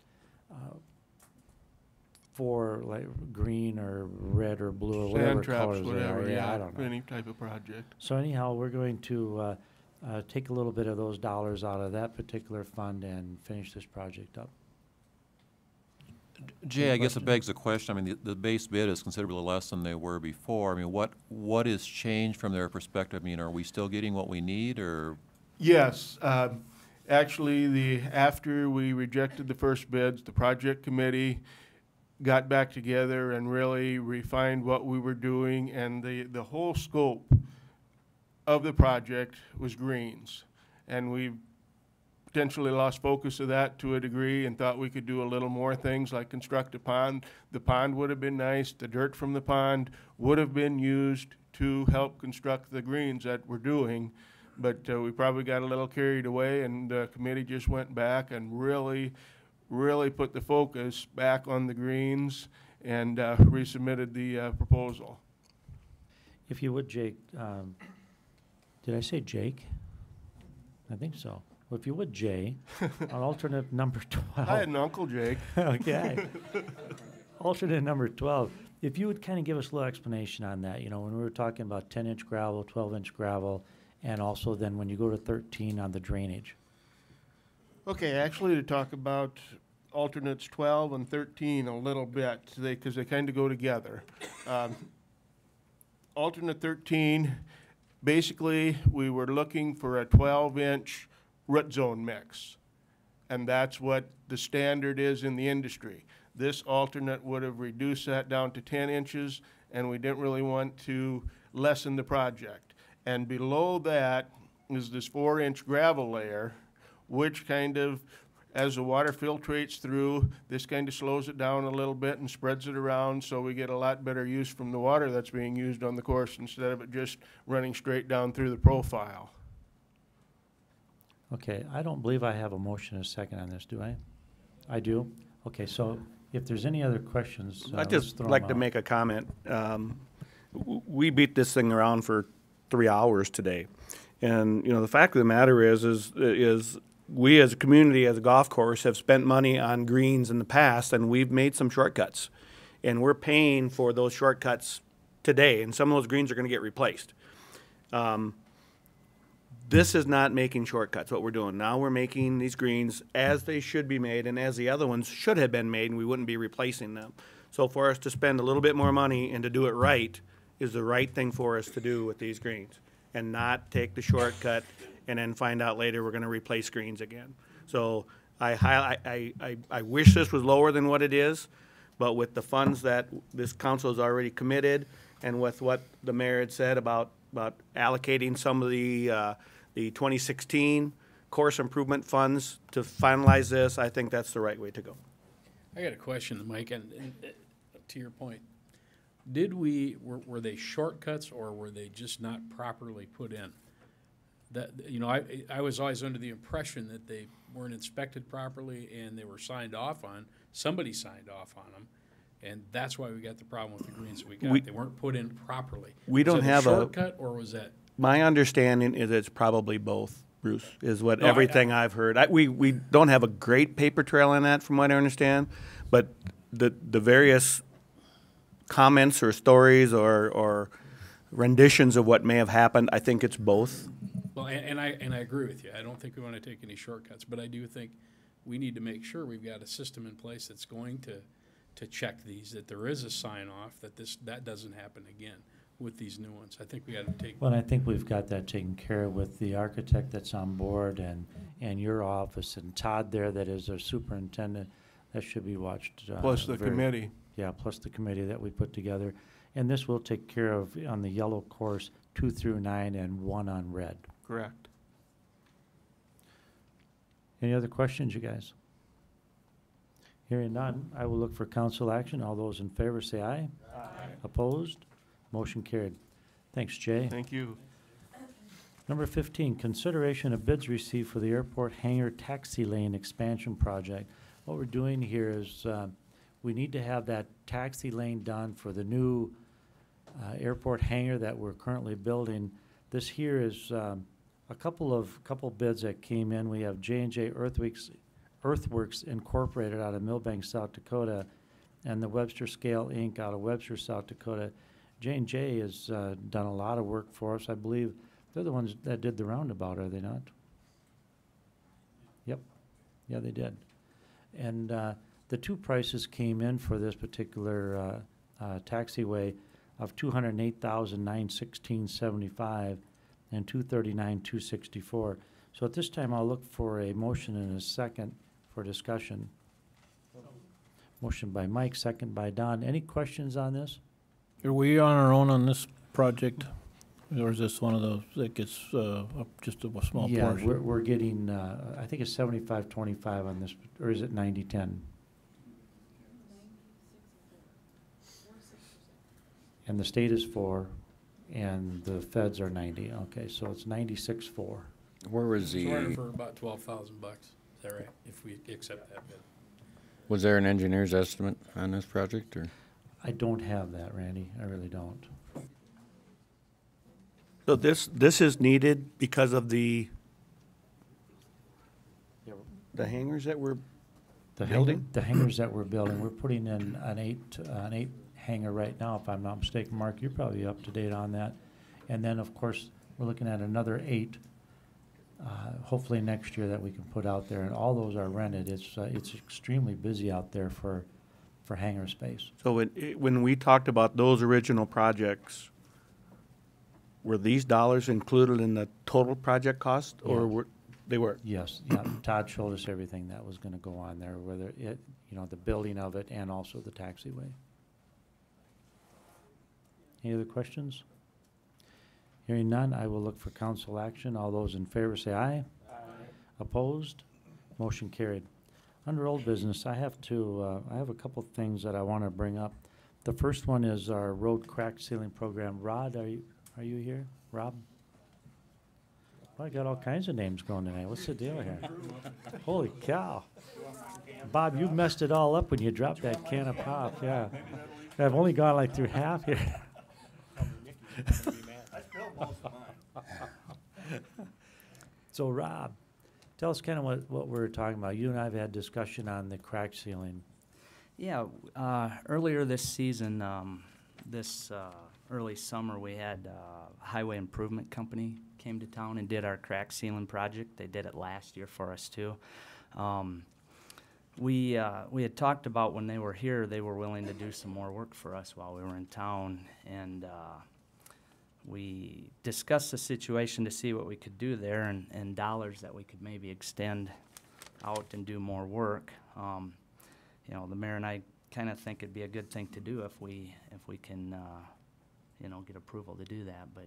[SPEAKER 1] for like green or red or blue or whatever
[SPEAKER 16] Sand traps,
[SPEAKER 1] colors they
[SPEAKER 16] whatever,
[SPEAKER 1] are.
[SPEAKER 16] yeah,
[SPEAKER 1] I don't know.
[SPEAKER 16] any type of project.
[SPEAKER 1] So anyhow, we're going to take a little bit of those dollars out of that particular fund and finish this project up.
[SPEAKER 14] Jay, I guess it begs the question, I mean, the base bid is considerably less than they were before. I mean, what has changed from their perspective? I mean, are we still getting what we need, or?
[SPEAKER 16] Yes. Actually, after we rejected the first bids, the project committee got back together and really refined what we were doing, and the whole scope of the project was greens. And we potentially lost focus of that to a degree and thought we could do a little more things like construct a pond. The pond would have been nice. The dirt from the pond would have been used to help construct the greens that we're doing. But we probably got a little carried away, and the committee just went back and really put the focus back on the greens and resubmitted the proposal.
[SPEAKER 1] If you would, Jake, did I say Jake? I think so. Well, if you would, Jay, on alternate number 12.
[SPEAKER 16] I had an Uncle Jake.
[SPEAKER 1] Okay. Alternate number 12. If you would kind of give us a little explanation on that, you know, when we were talking about 10-inch gravel, 12-inch gravel, and also then when you go to 13 on the drainage.
[SPEAKER 16] Okay, actually to talk about alternates 12 and 13 a little bit, because they kind of go together. Alternate 13, basically we were looking for a 12-inch root zone mix, and that's what the standard is in the industry. This alternate would have reduced that down to 10 inches, and we didn't really want to lessen the project. And below that is this 4-inch gravel layer, which kind of, as the water filtrates through, this kind of slows it down a little bit and spreads it around, so we get a lot better use from the water that's being used on the course instead of it just running straight down through the profile.
[SPEAKER 1] Okay, I don't believe I have a motion and a second on this, do I? I do? Okay, so if there's any other questions,
[SPEAKER 8] I'd
[SPEAKER 1] let's
[SPEAKER 8] just
[SPEAKER 1] throw 'em
[SPEAKER 8] like to
[SPEAKER 1] out.
[SPEAKER 8] make a comment. We beat this thing around for 3 hours today. And, you know, the fact of the matter is we as a community, as a golf course, have spent money on greens in the past, and we've made some shortcuts. And we're paying for those shortcuts today, and some of those greens are going to get replaced. This is not making shortcuts, what we're doing. Now we're making these greens as they should be made and as the other ones should have been made, and we wouldn't be replacing them. So for us to spend a little bit more money and to do it right is the right thing for us to do with these greens, and not take the shortcut and then find out later we're going to replace greens again. So I wish this was lower than what it is, but with the funds that this council has already committed, and with what the mayor had said about allocating some of the 2016 course improvement funds to finalize this, I think that's the right way to go.
[SPEAKER 4] I got a question, Mike, and to your point, were they shortcuts or were they just not properly put in? That, you know, I was always under the impression that they weren't inspected properly and they were signed off on. Somebody signed off on them, and that's why we got the problem with the greens we got. They weren't put in properly.
[SPEAKER 8] We don't have
[SPEAKER 4] a shortcut, or was that?
[SPEAKER 8] My understanding is it's probably both, Bruce, is what everything I've heard. We don't have a great paper trail on that, from what I understand, but the various comments or stories or renditions of what may have happened, I think it's both.
[SPEAKER 4] Well, and I agree with you. I don't think we want to take any shortcuts, but I do think we need to make sure we've got a system in place that's going to check these, that there is a sign off, that doesn't happen again with these new ones. I think we got to take.
[SPEAKER 1] Well, I think we've got that taken care of with the architect that's on board and your office and Todd there that is our superintendent. That should be watched.
[SPEAKER 16] Plus the committee.
[SPEAKER 1] Yeah, plus the committee that we put together. And this will take care of on the yellow course 2 through 9 and 1 on red.
[SPEAKER 16] Correct.
[SPEAKER 1] Any other questions, you guys? Hearing none, I will look for council action. All those in favor say aye. Aye. Opposed? Motion carried. Thanks, Jay.
[SPEAKER 16] Thank you.
[SPEAKER 1] Number 15, consideration of bids received for the airport hangar taxi lane expansion project. What we're doing here is we need to have that taxi lane done for the new airport hangar that we're currently building. This here is a couple bids that came in. We have J&J Earthworks Incorporated out of Millbank, South Dakota, and the Webster Scale Inc. out of Webster, South Dakota. J&J has done a lot of work for us. I believe they're the ones that did the roundabout, are they not? Yep. Yeah, they did. And the two prices came in for this particular taxiway of $208,916.75 and $239,264. So at this time, I'll look for a motion and a second for discussion. Motion by Mike, second by Don. Any questions on this?
[SPEAKER 12] Are we on our own on this project? Or is this one of those that gets just a small portion?
[SPEAKER 1] Yeah, we're getting, I think it's 75-25 on this, or is it 90-10? And the state is 4, and the feds are 90. Okay, so it's 96-4.
[SPEAKER 11] Where was
[SPEAKER 4] So we're
[SPEAKER 11] the,
[SPEAKER 4] for about $12,000 bucks. Is that right? If we accept that bid.
[SPEAKER 11] was there an engineer's estimate on this project, or?
[SPEAKER 1] I don't have that, Randy. I really don't.
[SPEAKER 8] So this is needed because of the hangars that we're building?
[SPEAKER 1] The hangars that we're building, we're putting in an eight hangar right now, if I'm not mistaken. Mark, you're probably up to date on that. And then, of course, we're looking at another 8, hopefully next year, that we can put out there. And all those are rented. It's extremely busy out there for hangar space.
[SPEAKER 8] So when we talked about those original projects, were these dollars included in the total project cost, or they were?
[SPEAKER 1] Yes, yeah. Todd showed us everything that was going to go on there, whether it, the building of it and also the taxiway. Any other questions? Hearing none, I will look for council action. All those in favor say aye. Aye. Opposed? Motion carried. Under old business, I have a couple of things that I want to bring up. The first one is our road crack sealing program. Rod, are you here? Rob? Well, I got all kinds of names going tonight. What's the deal here? Holy cow. Bob, you messed it all up when you dropped that can of pop, yeah. I've only gone like through half here. So Rob, tell us kind of what we're talking about. You and I have had discussion on the crack sealing.
[SPEAKER 17] Yeah, earlier this season, early summer, we had Highway Improvement Company came to town and did our crack sealing project. They did it last year for us too. We had talked about when they were here, they were willing to do some more work for us while we were in town, and we discussed the situation to see what we could do there and dollars that we could maybe extend out and do more work. You know, the mayor and I kind of think it'd be a good thing to do if we can, you know, get approval to do that. But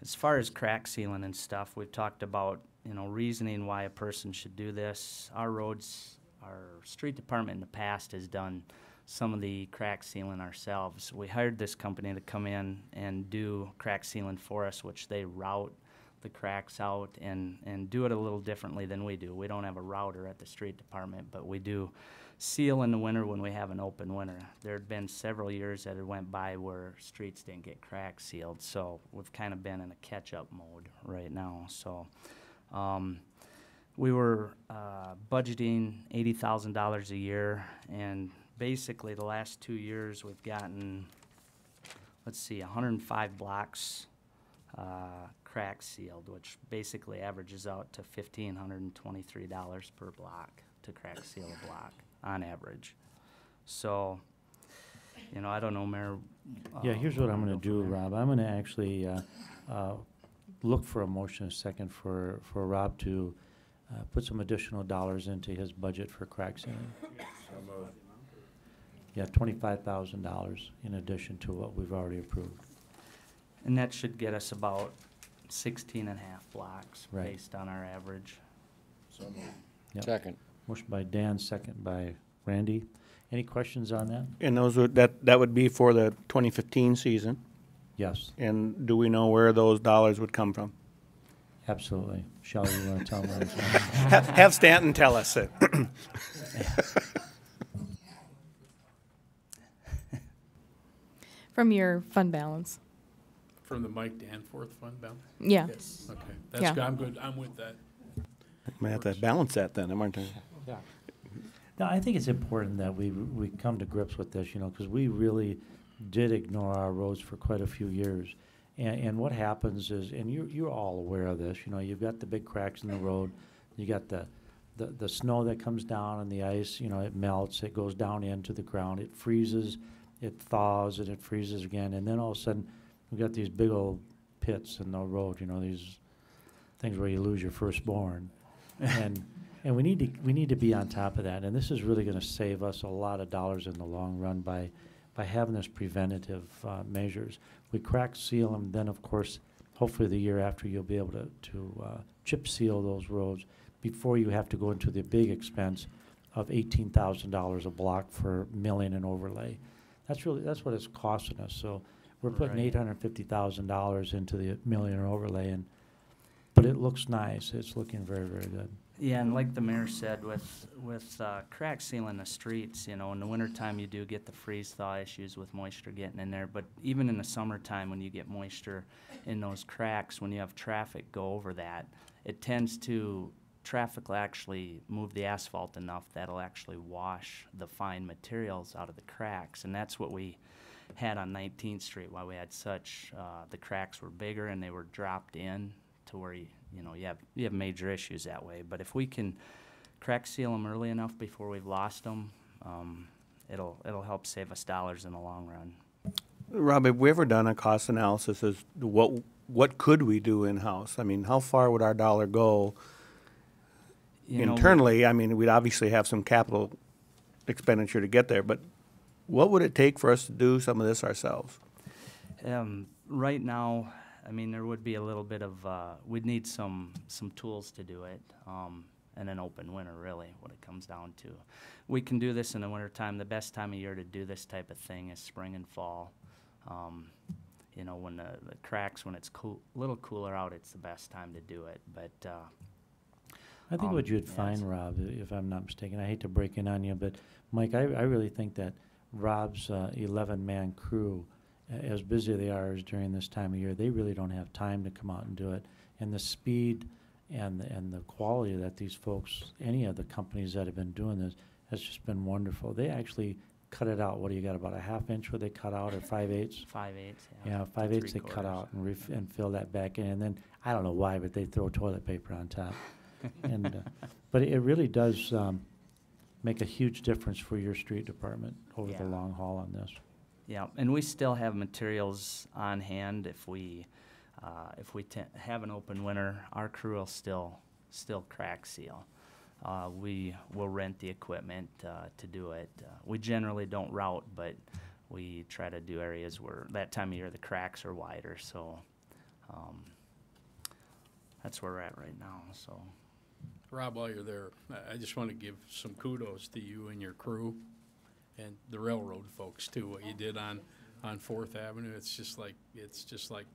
[SPEAKER 17] as far as crack sealing and stuff, we've talked about, you know, reasoning why a person should do this. Our roads, our street department in the past has done some of the crack sealing ourselves. We hired this company to come in and do crack sealing for us, which they route the cracks out and do it a little differently than we do. We don't have a router at the street department, but we do seal in the winter when we have an open winter. There had been several years that had went by where streets didn't get crack sealed, so we've kind of been in a catch-up mode right now. So we were budgeting $80,000 a year, and basically the last 2 years we've gotten, let's see, 105 blocks crack sealed, which basically averages out to $1,523 per block to crack seal a block on average. So, you know, I don't know, Mayor.
[SPEAKER 1] Yeah, here's what I'm going to do, Rob. I'm going to actually look for a motion, a second, for Rob to put some additional dollars into his budget for crack sealing. Yeah, $25,000 in addition to what we've already approved.
[SPEAKER 17] And that should get us about 16 and a half blocks
[SPEAKER 1] Right.
[SPEAKER 17] based on our average.
[SPEAKER 1] Yep.
[SPEAKER 11] Second.
[SPEAKER 1] Motion by Dan, second by Randy. Any questions on that?
[SPEAKER 8] And those would, that would be for the 2015 season?
[SPEAKER 1] Yes.
[SPEAKER 8] And do we know where those dollars would come from?
[SPEAKER 1] Absolutely. Shelley, you want to tell them?
[SPEAKER 8] Have Stanton tell us it.
[SPEAKER 3] From your fund balance.
[SPEAKER 4] From the Mike Danforth fund balance?
[SPEAKER 3] Yeah.
[SPEAKER 4] Yes. Okay, that's
[SPEAKER 3] Yeah.
[SPEAKER 4] good. I'm good. I'm with that.
[SPEAKER 8] Might have to balance that then, aren't I?
[SPEAKER 1] Yeah. No, I think it's important that we come to grips with this, you know, because we really did ignore our roads for quite a few years. And what happens is, and you're all aware of this, you know, you've got the big cracks in the road, you got the snow that comes down and the ice, you know, it melts, it goes down into the ground, it freezes, it thaws, and it freezes again, and then all of a sudden, we've got these big old pits in the road, you know, these things where you lose your firstborn. And we need to be on top of that, and this is really going to save us a lot of dollars in the long run by having this preventative measures. We crack seal them, then of course, hopefully the year after you'll be able to chip seal those roads before you have to go into the big expense of $18,000 a block for milling and overlay. That's what it's costing us. So we're putting
[SPEAKER 17] Right.
[SPEAKER 1] $850,000 into the milling and overlay, but it looks nice. It's looking very, very good.
[SPEAKER 17] Yeah, and like the mayor said, with crack sealing the streets, you know, in the wintertime you do get the freeze-thaw issues with moisture getting in there, but even in the summertime when you get moisture in those cracks, when you have traffic go over that, it tends to, traffic will actually move the asphalt enough that'll actually wash the fine materials out of the cracks, and that's what we had on 19th Street, why we had such, the cracks were bigger and they were dropped in to where you have major issues that way. But if we can crack seal them early enough before we've lost them, it'll help save us dollars in the long run.
[SPEAKER 8] Rob, have we ever done a cost analysis as to what could we do in-house? I mean, how far would our dollar go internally? I mean, we'd obviously have some capital expenditure to get there, but what would it take for us to do some of this ourselves?
[SPEAKER 17] Right now, I mean, there would be a little bit of, we'd need some tools to do it, and an open winter, really, what it comes down to. We can do this in the wintertime. The best time of year to do this type of thing is spring and fall. You know, when the cracks, when it's a little cooler out, it's the best time to do it. But
[SPEAKER 1] I think what you'd find, Rob, if I'm not mistaken, I hate to break in on you, but Mike, I really think that Rob's 11-man crew, as busy they are as during this time of year, they really don't have time to come out and do it. And the speed and the quality that these folks, any of the companies that have been doing this, has just been wonderful. They actually cut it out. What do you got, about a half inch where they cut out, or 5/8?
[SPEAKER 17] 5/8,
[SPEAKER 1] yeah. 5/8 they cut out and fill that back in. And then, I don't know why, but they throw toilet paper on top. But it really does make a huge difference for your street department over the long haul on this.
[SPEAKER 17] Yeah, and we still have materials on hand if we have an open winter. Our crew will still crack seal. we will rent the equipment to do it. We generally don't route, but we try to do areas where that time of year the cracks are wider. So that's where we're at right now. So,
[SPEAKER 4] Rob, while you're there, I just want to give some kudos to you and your crew and the railroad folks too. What you did on 4th Avenue, it's just like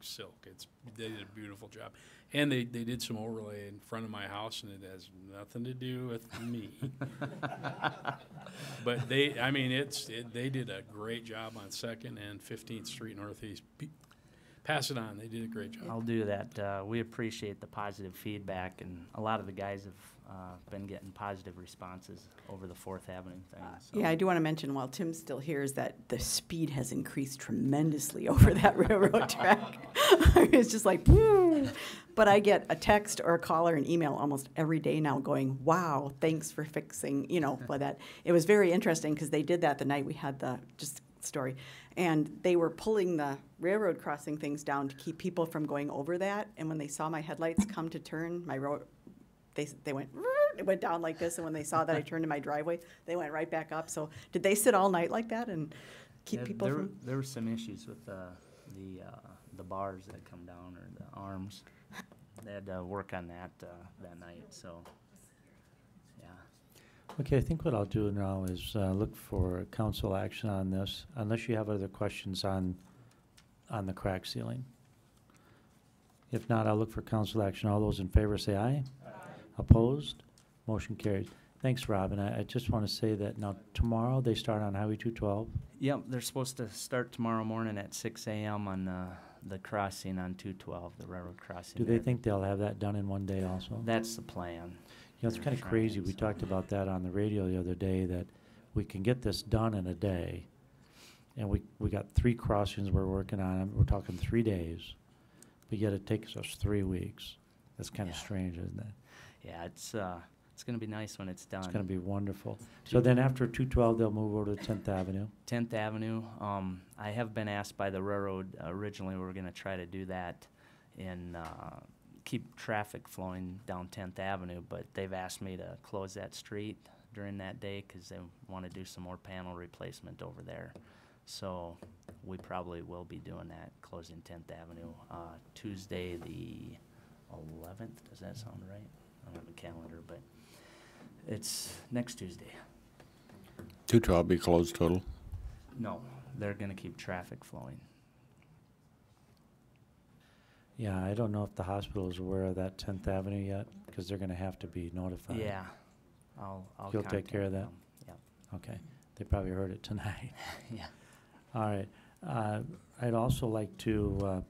[SPEAKER 4] silk. They did a beautiful job, and they did some overlay in front of my house, and it has nothing to do with me. But they did a great job on 2nd and 15th Street Northeast. Pass it on. They did a great job.
[SPEAKER 17] I'll do that. We appreciate the positive feedback, and a lot of the guys have been getting positive responses over the 4th Avenue thing. So.
[SPEAKER 13] Yeah, I do want to mention while Tim's still here is that the speed has increased tremendously over that railroad track. It's just like, woo. But I get a text or a call or an email almost every day now going, wow, thanks for fixing, for that. It was very interesting because they did that the night we had the story. And they were pulling the railroad crossing things down to keep people from going over that. And when they saw my headlights come to turn, my road, they went, it went down like this. And when they saw that I turned in my driveway, they went right back up. So did they sit all night like that and keep people from?
[SPEAKER 17] There were some issues with the bars that come down or the arms. They had to work on that that night. So, yeah.
[SPEAKER 1] Okay, I think what I'll do now is look for council action on this, unless you have other questions on the crack ceiling. If not, I'll look for council action. All those in favor say aye. Aye. Opposed? Motion carried. Thanks, Rob. And I just want to say that now tomorrow they start on Highway 212.
[SPEAKER 17] Yep, they're supposed to start tomorrow morning at 6 a.m. on the crossing on 212, the railroad crossing.
[SPEAKER 1] Do they think they'll have that done in one day also?
[SPEAKER 17] That's the plan.
[SPEAKER 1] It's kind of crazy. We talked about that on the radio the other day, that we can get this done in a day. And we got 3 crossings we're working on. We're talking 3 days. But yet it takes us 3 weeks. That's kind of strange, isn't it?
[SPEAKER 17] Yeah, it's going to be nice when it's done.
[SPEAKER 1] It's going to be wonderful. So then after 212, they'll move over to 10th Avenue.
[SPEAKER 17] 10th Avenue. I have been asked by the railroad, originally we were going to try to do that and keep traffic flowing down 10th Avenue, but they've asked me to close that street during that day because they want to do some more panel replacement over there. So we probably will be doing that, closing 10th Avenue, Tuesday the 11th. Does that sound right? I don't have a calendar, but it's next Tuesday.
[SPEAKER 11] 212 be closed total?
[SPEAKER 17] No, they're going to keep traffic flowing.
[SPEAKER 1] Yeah, I don't know if the hospital is aware of that 10th Avenue yet, because they're going to have to be notified.
[SPEAKER 17] Yeah, I'll
[SPEAKER 1] You'll take care of that?
[SPEAKER 17] Yeah.
[SPEAKER 1] Okay. They probably heard it tonight.
[SPEAKER 17] Yeah.
[SPEAKER 1] All right. I'd also like to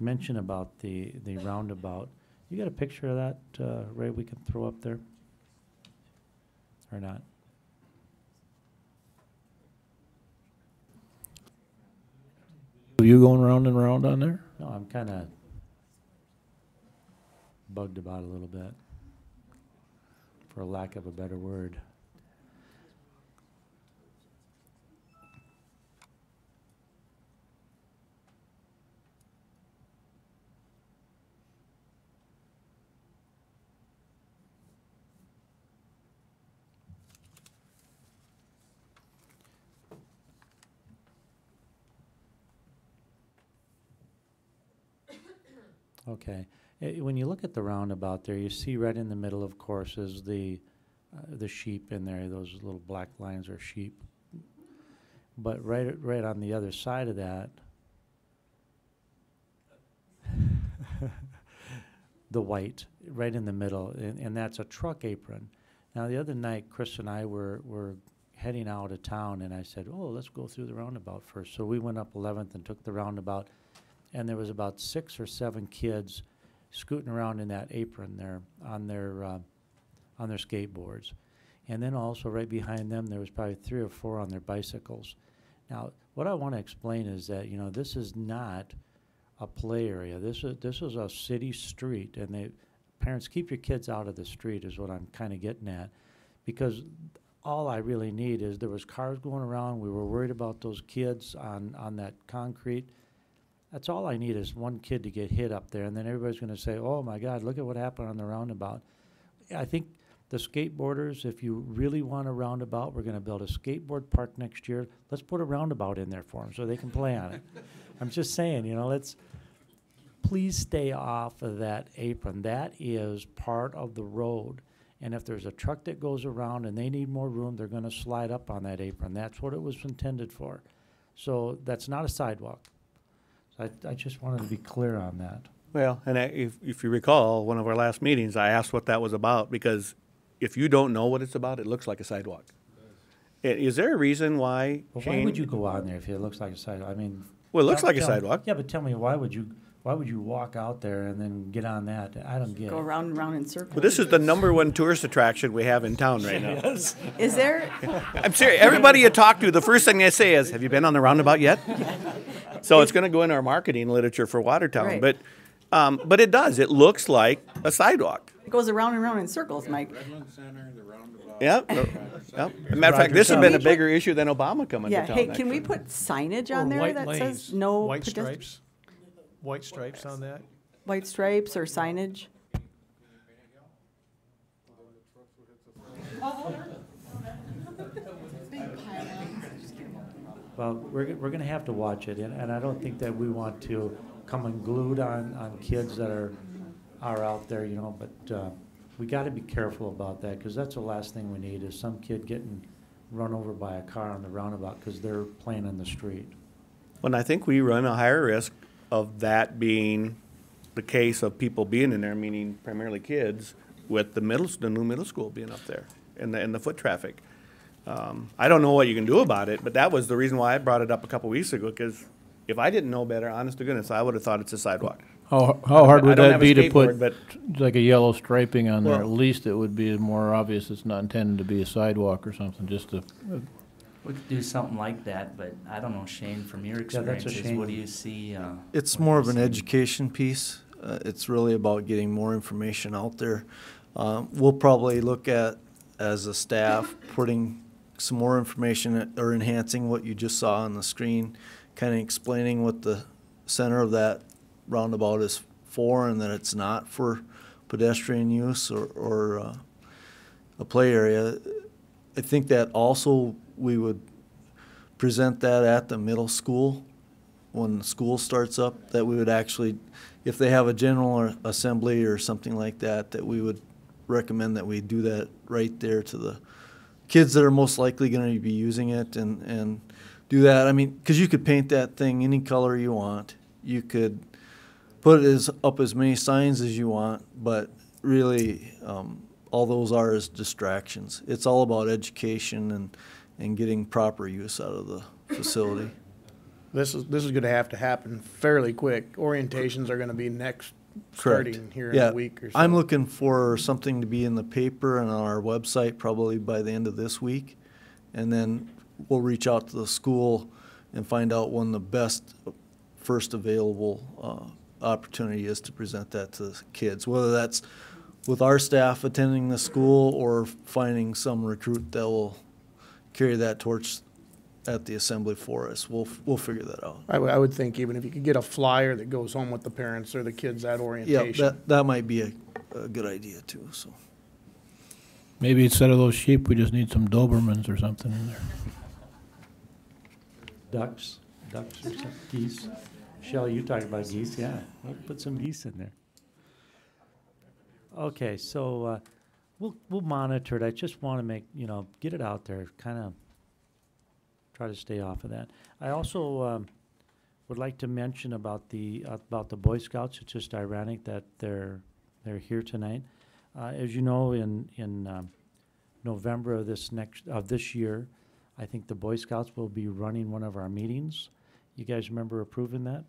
[SPEAKER 1] mention about the roundabout. You got a picture of that, Ray, we can throw up there? Or not?
[SPEAKER 12] Are you going round and round on there?
[SPEAKER 1] No, I'm kind of bugged about it a little bit, for lack of a better word. Okay. When you look at the roundabout there, you see right in the middle, of course, is the sheep in there. Those little black lines are sheep. But right on the other side of that, the white, right in the middle, and that's a truck apron. Now, the other night, Chris and I were heading out of town, and I said, oh, let's go through the roundabout first. So we went up 11th and took the roundabout, and there was about 6 or 7 kids scooting around in that apron there on their skateboards. And then also right behind them, there was probably 3 or 4 on their bicycles. Now, what I want to explain is that, this is not a play area. This is a city street, and parents, keep your kids out of the street is what I'm kind of getting at, because all I really need is there was cars going around. We were worried about those kids on that concrete. That's all I need is one kid to get hit up there, and then everybody's going to say, oh, my God, look at what happened on the roundabout. I think The skateboarders, if you really want a roundabout, we're gonna build a skateboard park next year. Let's put a roundabout in there for them so they can play on it. I'm just saying, you know, please stay off of that apron. That is part of the road. And if there's a truck that goes around and they need more room, they're gonna slide up on that apron. That's what it was intended for. So that's not a sidewalk. So I just wanted to be clear on that.
[SPEAKER 8] Well, and if you recall, one of our last meetings, I asked what that was about, because if you don't know what it's about, it looks like a sidewalk. Is there a reason why,
[SPEAKER 1] Well,
[SPEAKER 8] Shane?
[SPEAKER 1] why would you go on there if it looks like a sidewalk? I mean.
[SPEAKER 8] Well, it looks like a
[SPEAKER 1] tell me-
[SPEAKER 8] sidewalk.
[SPEAKER 1] Yeah, but tell me, why would you walk out there and then get on that? I don't get
[SPEAKER 13] Go
[SPEAKER 1] it.
[SPEAKER 13] round and round in circles.
[SPEAKER 8] Well, this is the #1 tourist attraction we have in town right now.
[SPEAKER 13] Is there?
[SPEAKER 8] I'm serious. Everybody you talk to, the first thing they say is, "Have you been on the roundabout yet?" So it's going to go in our marketing literature for Watertown.
[SPEAKER 13] Right.
[SPEAKER 8] But it does. It looks like a sidewalk.
[SPEAKER 13] It goes around and round in circles, Mike.
[SPEAKER 8] Yeah. As a matter of fact, this has been a bigger issue than Obama coming
[SPEAKER 13] Yeah,
[SPEAKER 8] to town.
[SPEAKER 13] hey, can we put signage on
[SPEAKER 9] Or
[SPEAKER 13] there
[SPEAKER 9] white
[SPEAKER 13] that
[SPEAKER 9] lanes,
[SPEAKER 13] says no
[SPEAKER 9] white
[SPEAKER 13] pedestrian?
[SPEAKER 9] stripes, white stripes on that?
[SPEAKER 13] White stripes or signage?
[SPEAKER 1] Well, we're gonna have to watch it, and I don't think that we want to come unglued on kids that are out there, you know, but we gotta be careful about that, because that's the last thing we need, is some kid getting run over by a car on the roundabout because they're playing in the street.
[SPEAKER 8] And I think we run a higher risk of that being the case of people being in there, meaning primarily kids, with the new middle school being up there and the foot traffic. I don't know what you can do about it, but that was the reason why I brought it up a couple weeks ago, because if I didn't know better, honest to goodness, I would have thought it's a sidewalk.
[SPEAKER 12] How hard
[SPEAKER 8] I
[SPEAKER 12] would
[SPEAKER 8] don't
[SPEAKER 12] that
[SPEAKER 8] have a
[SPEAKER 12] be to
[SPEAKER 8] skateboard,
[SPEAKER 12] put
[SPEAKER 8] but-
[SPEAKER 12] like a yellow striping on there?
[SPEAKER 8] Well-
[SPEAKER 12] At least it would be more obvious it's not intended to be a sidewalk or something, just to,
[SPEAKER 17] We could do something like that, but I don't know, Shane, from your
[SPEAKER 1] that's a
[SPEAKER 17] experiences,
[SPEAKER 1] shame.
[SPEAKER 17] what do you see?
[SPEAKER 7] It's more of an education piece. It's really about getting more information out there. We'll probably look at, as a staff, putting some more information or enhancing what you just saw on the screen, kind of explaining what the center of that roundabout is for, and that it's not for pedestrian use or a play area. I think that also we would present that at the middle school when school starts up, that we would actually, if they have a general assembly or something like that, that we would recommend that we do that right there to the kids that are most likely going to be using it, and do that. I mean, because you could paint that thing any color you want. You could put up as many signs as you want, but really all those are is distractions. It's all about education and getting proper use out of the facility.
[SPEAKER 2] This is going to have to happen fairly quick. Orientations are going to be next,
[SPEAKER 7] Correct.
[SPEAKER 2] starting here in
[SPEAKER 7] Yeah,
[SPEAKER 2] a week or so.
[SPEAKER 7] I'm looking for something to be in the paper and on our website probably by the end of this week. And then we'll reach out to the school and find out when the best first available opportunity is to present that to the kids, whether that's with our staff attending the school or finding some recruit that will carry that torch at the assembly for us. We'll figure that out.
[SPEAKER 2] I would think even if you could get a flyer that goes home with the parents or the kids at
[SPEAKER 7] Yeah,
[SPEAKER 2] orientation.
[SPEAKER 7] that might be a good idea too, so.
[SPEAKER 12] maybe instead of those sheep, we just need some Dobermans or something in there.
[SPEAKER 1] Ducks or some geese. Shelley, you talked about geese, yeah. We'll put some geese in there. Okay, so we'll monitor it. I just want to get it out there, kind of try to stay off of that. I also would like to mention about the Boy Scouts. It's just ironic that they're here tonight. As you know, in November of this year, I think the Boy Scouts will be running one of our meetings. You guys remember approving that?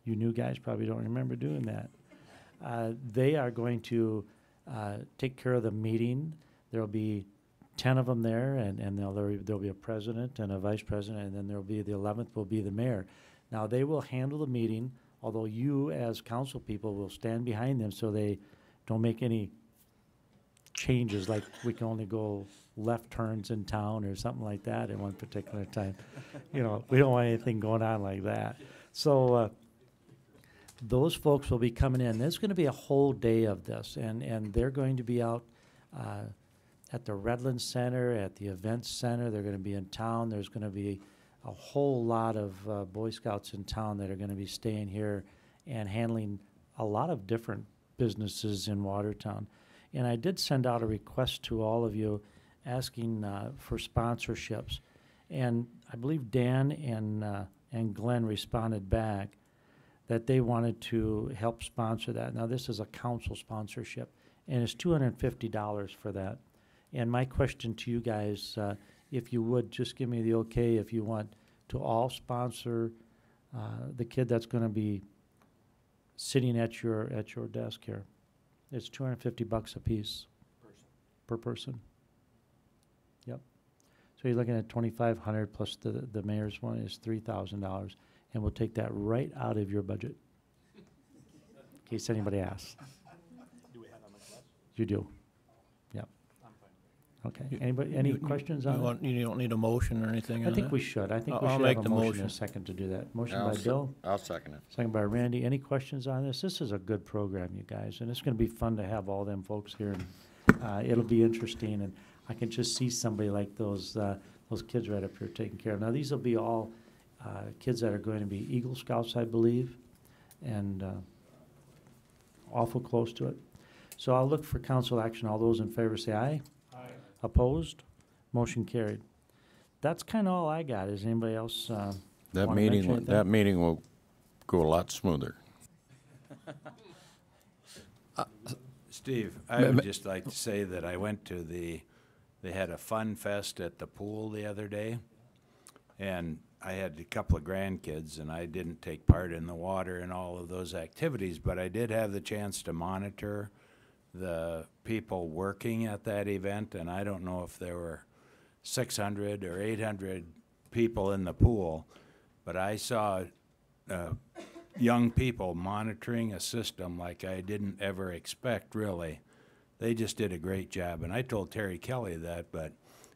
[SPEAKER 1] You new guys probably don't remember doing that. They are going to take care of the meeting. There'll be 10 of them there, and there'll be a president and a vice president, and then there'll be the 11th will be the mayor. Now, they will handle the meeting, although you as council people will stand behind them so they don't make any changes, like we can only go left turns in town or something like that at one particular time. We don't want anything going on like that. So those folks will be coming in. There's going to be a whole day of this, and they're going to be out at the Redlands Center, at the Events Center. They're going to be in town. There's going to be a whole lot of Boy Scouts in town that are going to be staying here and handling a lot of different businesses in Watertown. And I did send out a request to all of you asking for sponsorships. And I believe Dan and Glenn responded back that they wanted to help sponsor that. Now, this is a council sponsorship, and it's $250 for that. And my question to you guys, if you would just give me the okay if you want to all sponsor the kid that's going to be sitting at your desk here. It's $250 a piece per person. Yep. So you're looking at $2,500 plus the mayor's one is $3,000, and we'll take that right out of your budget. In case anybody asks.
[SPEAKER 15] Do we have that much less?
[SPEAKER 1] You do. Yep. Okay. Anybody? Any questions on that?
[SPEAKER 12] You don't need a motion or anything
[SPEAKER 1] I
[SPEAKER 12] on
[SPEAKER 1] think
[SPEAKER 12] that?
[SPEAKER 1] we should. I think we
[SPEAKER 12] I'll
[SPEAKER 1] should
[SPEAKER 12] make
[SPEAKER 1] have a
[SPEAKER 12] the
[SPEAKER 1] motion
[SPEAKER 12] motion.
[SPEAKER 1] and a second to do that. Motion
[SPEAKER 11] I'll
[SPEAKER 1] by Bill.
[SPEAKER 11] I'll second it.
[SPEAKER 1] Second by Randy. Any questions on this? This is a good program, you guys, and it's going to be fun to have all them folks here. And it'll be interesting, and I can just see somebody like those kids right up here taken care of. Now, these will be all kids that are going to be Eagle Scouts, I believe, and awful close to it. So I'll look for council action. All those in favor say aye. Aye. Opposed? Motion carried. That's kind of all I got. Is anybody else
[SPEAKER 11] That
[SPEAKER 1] wanna mention
[SPEAKER 11] meeting,
[SPEAKER 1] anything?
[SPEAKER 11] that meeting will go a lot smoother.
[SPEAKER 18] Steve, I would just like to say that I went to they had a fun fest at the pool the other day, and I had a couple of grandkids, and I didn't take part in the water and all of those activities, but I did have the chance to monitor the people working at that event, and I don't know if there were 600 or 800 people in the pool, but I saw young people monitoring a system like I didn't ever expect, really. They just did a great job, and I told Terry Kelly that, but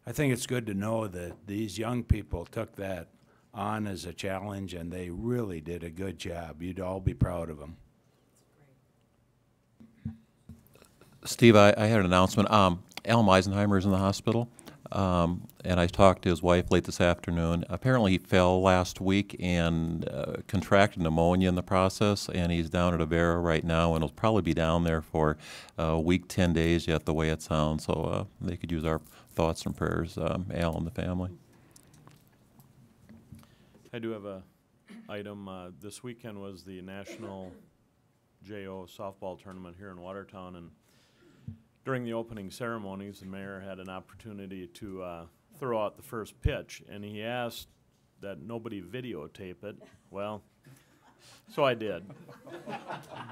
[SPEAKER 18] I think it's good to know that these young people took that on as a challenge, and they really did a good job. You'd all be proud of them.
[SPEAKER 14] Steve, I had an announcement. Alan Eisenheimer is in the hospital, and I talked to his wife late this afternoon. Apparently he fell last week and contracted pneumonia in the process, and he's down at Avera right now, and he'll probably be down there for a week, 10 days yet, the way it sounds. So they could use our thoughts and prayers, Al and the family.
[SPEAKER 19] I do have a item. This weekend was the National JO softball tournament here in Watertown, and during the opening ceremonies, the mayor had an opportunity to throw out the first pitch, and he asked that nobody videotape it. Well, so I did.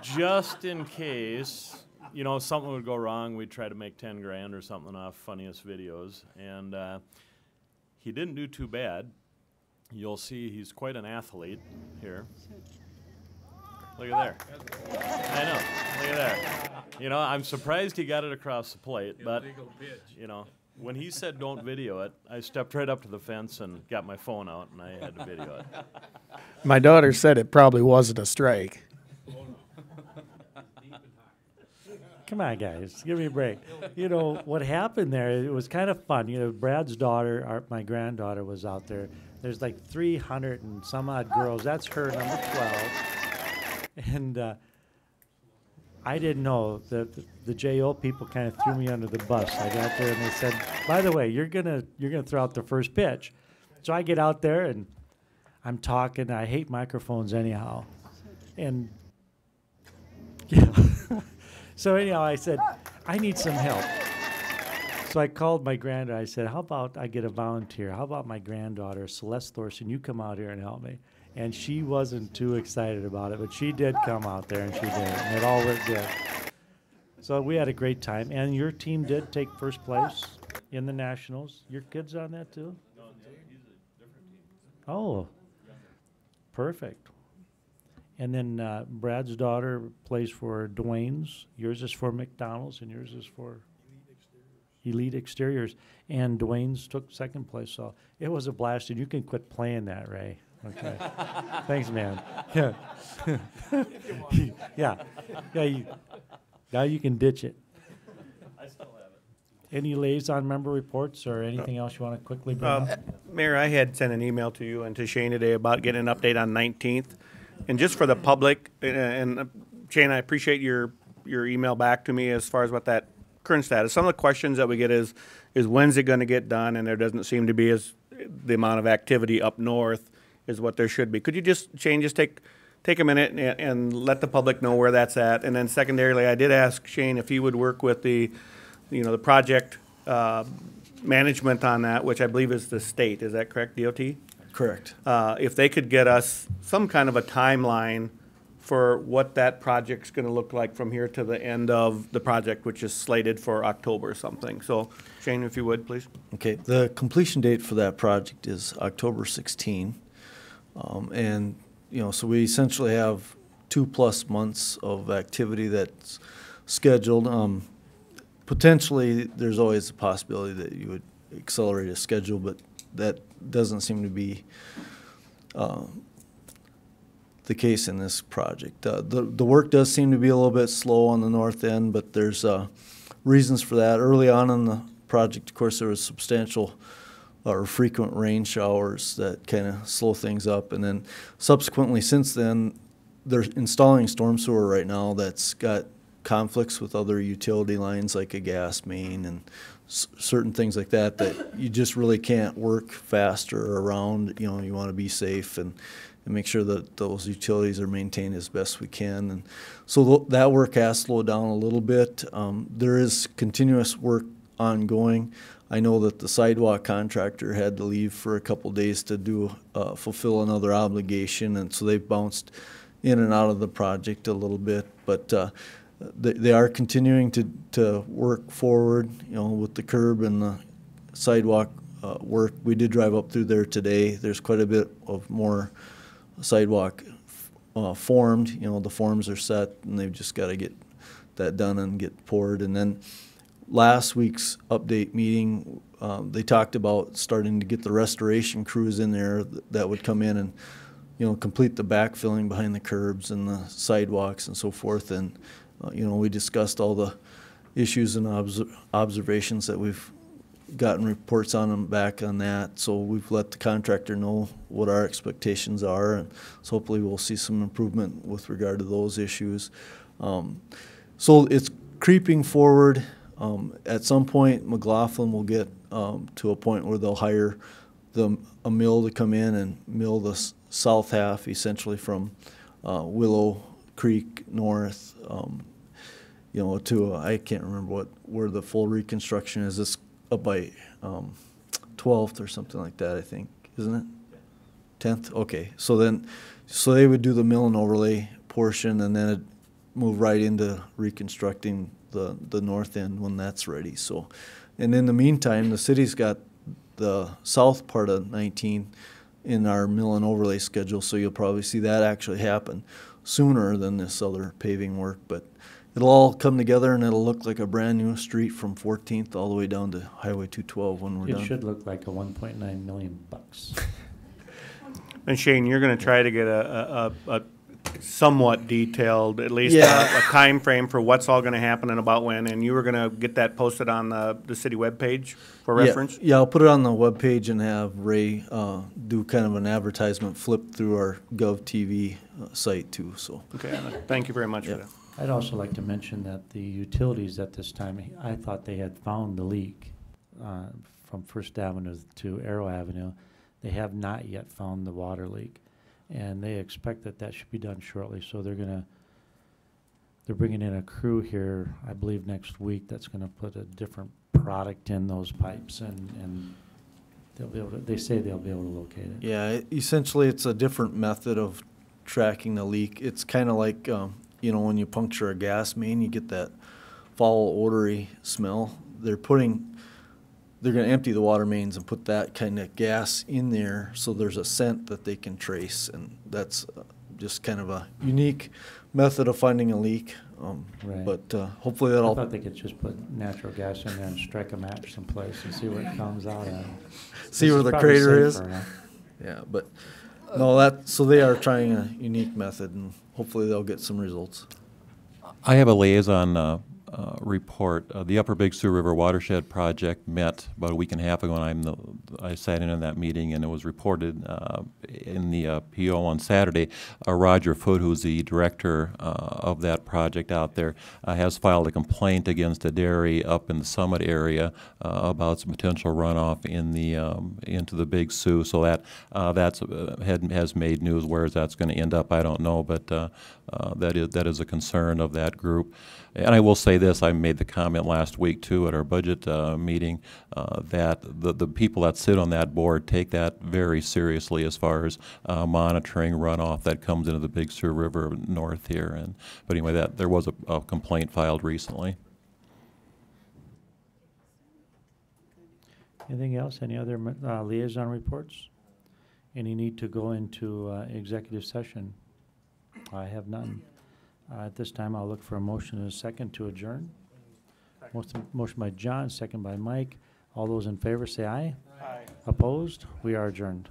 [SPEAKER 19] Just in case, you know, something would go wrong, we'd try to make 10 grand or something off funniest videos, and he didn't do too bad. You'll see he's quite an athlete here. Look at there. I know. Look at there. You know, I'm surprised he got it across the plate, but, you know, when he said don't video it, I stepped right up to the fence and got my phone out, and I had to video it.
[SPEAKER 20] My daughter said it probably wasn't a strike.
[SPEAKER 1] Come on, guys, give me a break. You know, what happened there, it was kind of fun. You know, Brad's daughter, my granddaughter, was out there. There's like 300 and some odd girls. That's her, number 12. And I didn't know that the JO people kind of threw me under the bus. I got there and they said, by the way, you're gonna throw out the first pitch. So I get out there and I'm talking. I hate microphones anyhow. And yeah. So anyhow, I said, I need some help. So I called my granddaughter. I said, how about I get a volunteer? How about my granddaughter, Celeste Thorson, you come out here and help me? And she wasn't too excited about it, but she did come out there, and she did, and it all worked good. So we had a great time, and your team did take first place in the Nationals. Your kid's on that too?
[SPEAKER 19] No, he's a different team.
[SPEAKER 1] Oh, perfect. And then Brad's daughter plays for Dwayne's. Yours is for McDonald's, and yours is for Elite Exteriors. And Dwayne's took second place, so it was a blast, and you can quit playing that, Ray. Okay. Thanks, man. Yeah. Yeah. Yeah. Now you can ditch it.
[SPEAKER 19] I still have it.
[SPEAKER 1] Any liaison member reports or anything else you want to quickly bring up?
[SPEAKER 8] Mayor, I had sent an email to you and to Shane today about getting an update on 19th. And just for the public, and Shane, I appreciate your email back to me as far as what that current status. Some of the questions that we get is when's it going to get done? And there doesn't seem to be the amount of activity up north is what there should be. Could you just, Shane, just take a minute and let the public know where that's at? And then secondarily, I did ask Shane if he would work with the project management on that, which I believe is the state. Is that correct, DOT?
[SPEAKER 7] Correct.
[SPEAKER 8] If they could get us some kind of a timeline for what that project's going to look like from here to the end of the project, which is slated for October or something. So, Shane, if you would, please.
[SPEAKER 7] Okay. The completion date for that project is October 16. And, so we essentially have 2+ months of activity that's scheduled. Potentially, there's always a possibility that you would accelerate a schedule, but that doesn't seem to be the case in this project. The work does seem to be a little bit slow on the north end, but there's reasons for that. Early on in the project, of course, there was substantial or frequent rain showers that kind of slow things up. And then subsequently, since then, they're installing storm sewer right now that's got conflicts with other utility lines like a gas main and certain things like that you just really can't work fast or around. You want to be safe and make sure that those utilities are maintained as best we can. And so that work has slowed down a little bit. There is continuous work ongoing. I know that the sidewalk contractor had to leave for a couple days to fulfill another obligation, and so they've bounced in and out of the project a little bit. But they are continuing to work forward, with the curb and the sidewalk work. We did drive up through there today. There's quite a bit of more sidewalk formed. The forms are set, and they've just got to get that done and get poured. And then last week's update meeting, they talked about starting to get the restoration crews in there that would come in and complete the backfilling behind the curbs and the sidewalks and so forth. And we discussed all the issues and observations that we've gotten reports on them back on that. So we've let the contractor know what our expectations are, and so hopefully we'll see some improvement with regard to those issues. So it's creeping forward. At some point, McLaughlin will get to a point where they'll hire a mill to come in and mill the south half, essentially from Willow Creek north, to I can't remember where the full reconstruction is. It's up by 12th or something like that, I think, isn't it? 10th. Okay, so they would do the mill and overlay portion, and then it'd move right into reconstructing the north end when that's ready. So, and in the meantime, the city's got the south part of 19 in our mill and overlay schedule, so you'll probably see that actually happen sooner than this other paving work. But it'll all come together, and it'll look like a brand new street from 14th all the way down to Highway 212 when we're done.
[SPEAKER 1] It should look like a $1.9 million.
[SPEAKER 8] And Shane, you're going to try to get a somewhat detailed, at least a time frame for what's all going to happen and about when, and you were going to get that posted on the city webpage for reference?
[SPEAKER 7] Yeah, I'll put it on the webpage and have Ray do kind of an advertisement flip through our GovTV site too. So.
[SPEAKER 8] Okay, thank you very much for that.
[SPEAKER 1] I'd also like to mention that the utilities at this time, I thought they had found the leak from First Avenue to Arrow Avenue. They have not yet found the water leak, and they expect that should be done shortly. So they're bringing in a crew here, I believe next week, that's going to put a different product in those pipes, and they'll be able to, they say they'll be able to locate it.
[SPEAKER 7] Yeah, essentially it's a different method of tracking the leak. It's kind of like when you puncture a gas main, you get that foul, odory smell. They're going to empty the water mains and put that kind of gas in there, so there's a scent that they can trace, and that's just kind of a unique method of finding a leak.
[SPEAKER 1] Right.
[SPEAKER 7] But hopefully that'll.
[SPEAKER 1] I thought they could just put natural gas in there and strike a match someplace and see what it comes out at.
[SPEAKER 7] See where the crater is. Yeah, but no, so they are trying a unique method, and hopefully they'll get some results.
[SPEAKER 14] I have a liaison report. The Upper Big Sioux River Watershed Project met about a week and a half ago, and I sat in on that meeting, and it was reported in the PO on Saturday. Roger Foote, who's the director of that project out there, has filed a complaint against a dairy up in the Summit area about some potential runoff in the into the Big Sioux. So that has made news. Where that's going to end up, I don't know, but that is a concern of that group. And I will say this, I made the comment last week too at our budget meeting that the people that sit on that board take that very seriously as far as monitoring runoff that comes into the Big Sioux River north here. But anyway, there was a complaint filed recently.
[SPEAKER 1] Anything else? Any other liaison reports? Any need to go into executive session? I have none. At this time, I'll look for a motion and a second to adjourn. Motion by John, second by Mike. All those in favor say aye. Aye. Opposed? We are adjourned.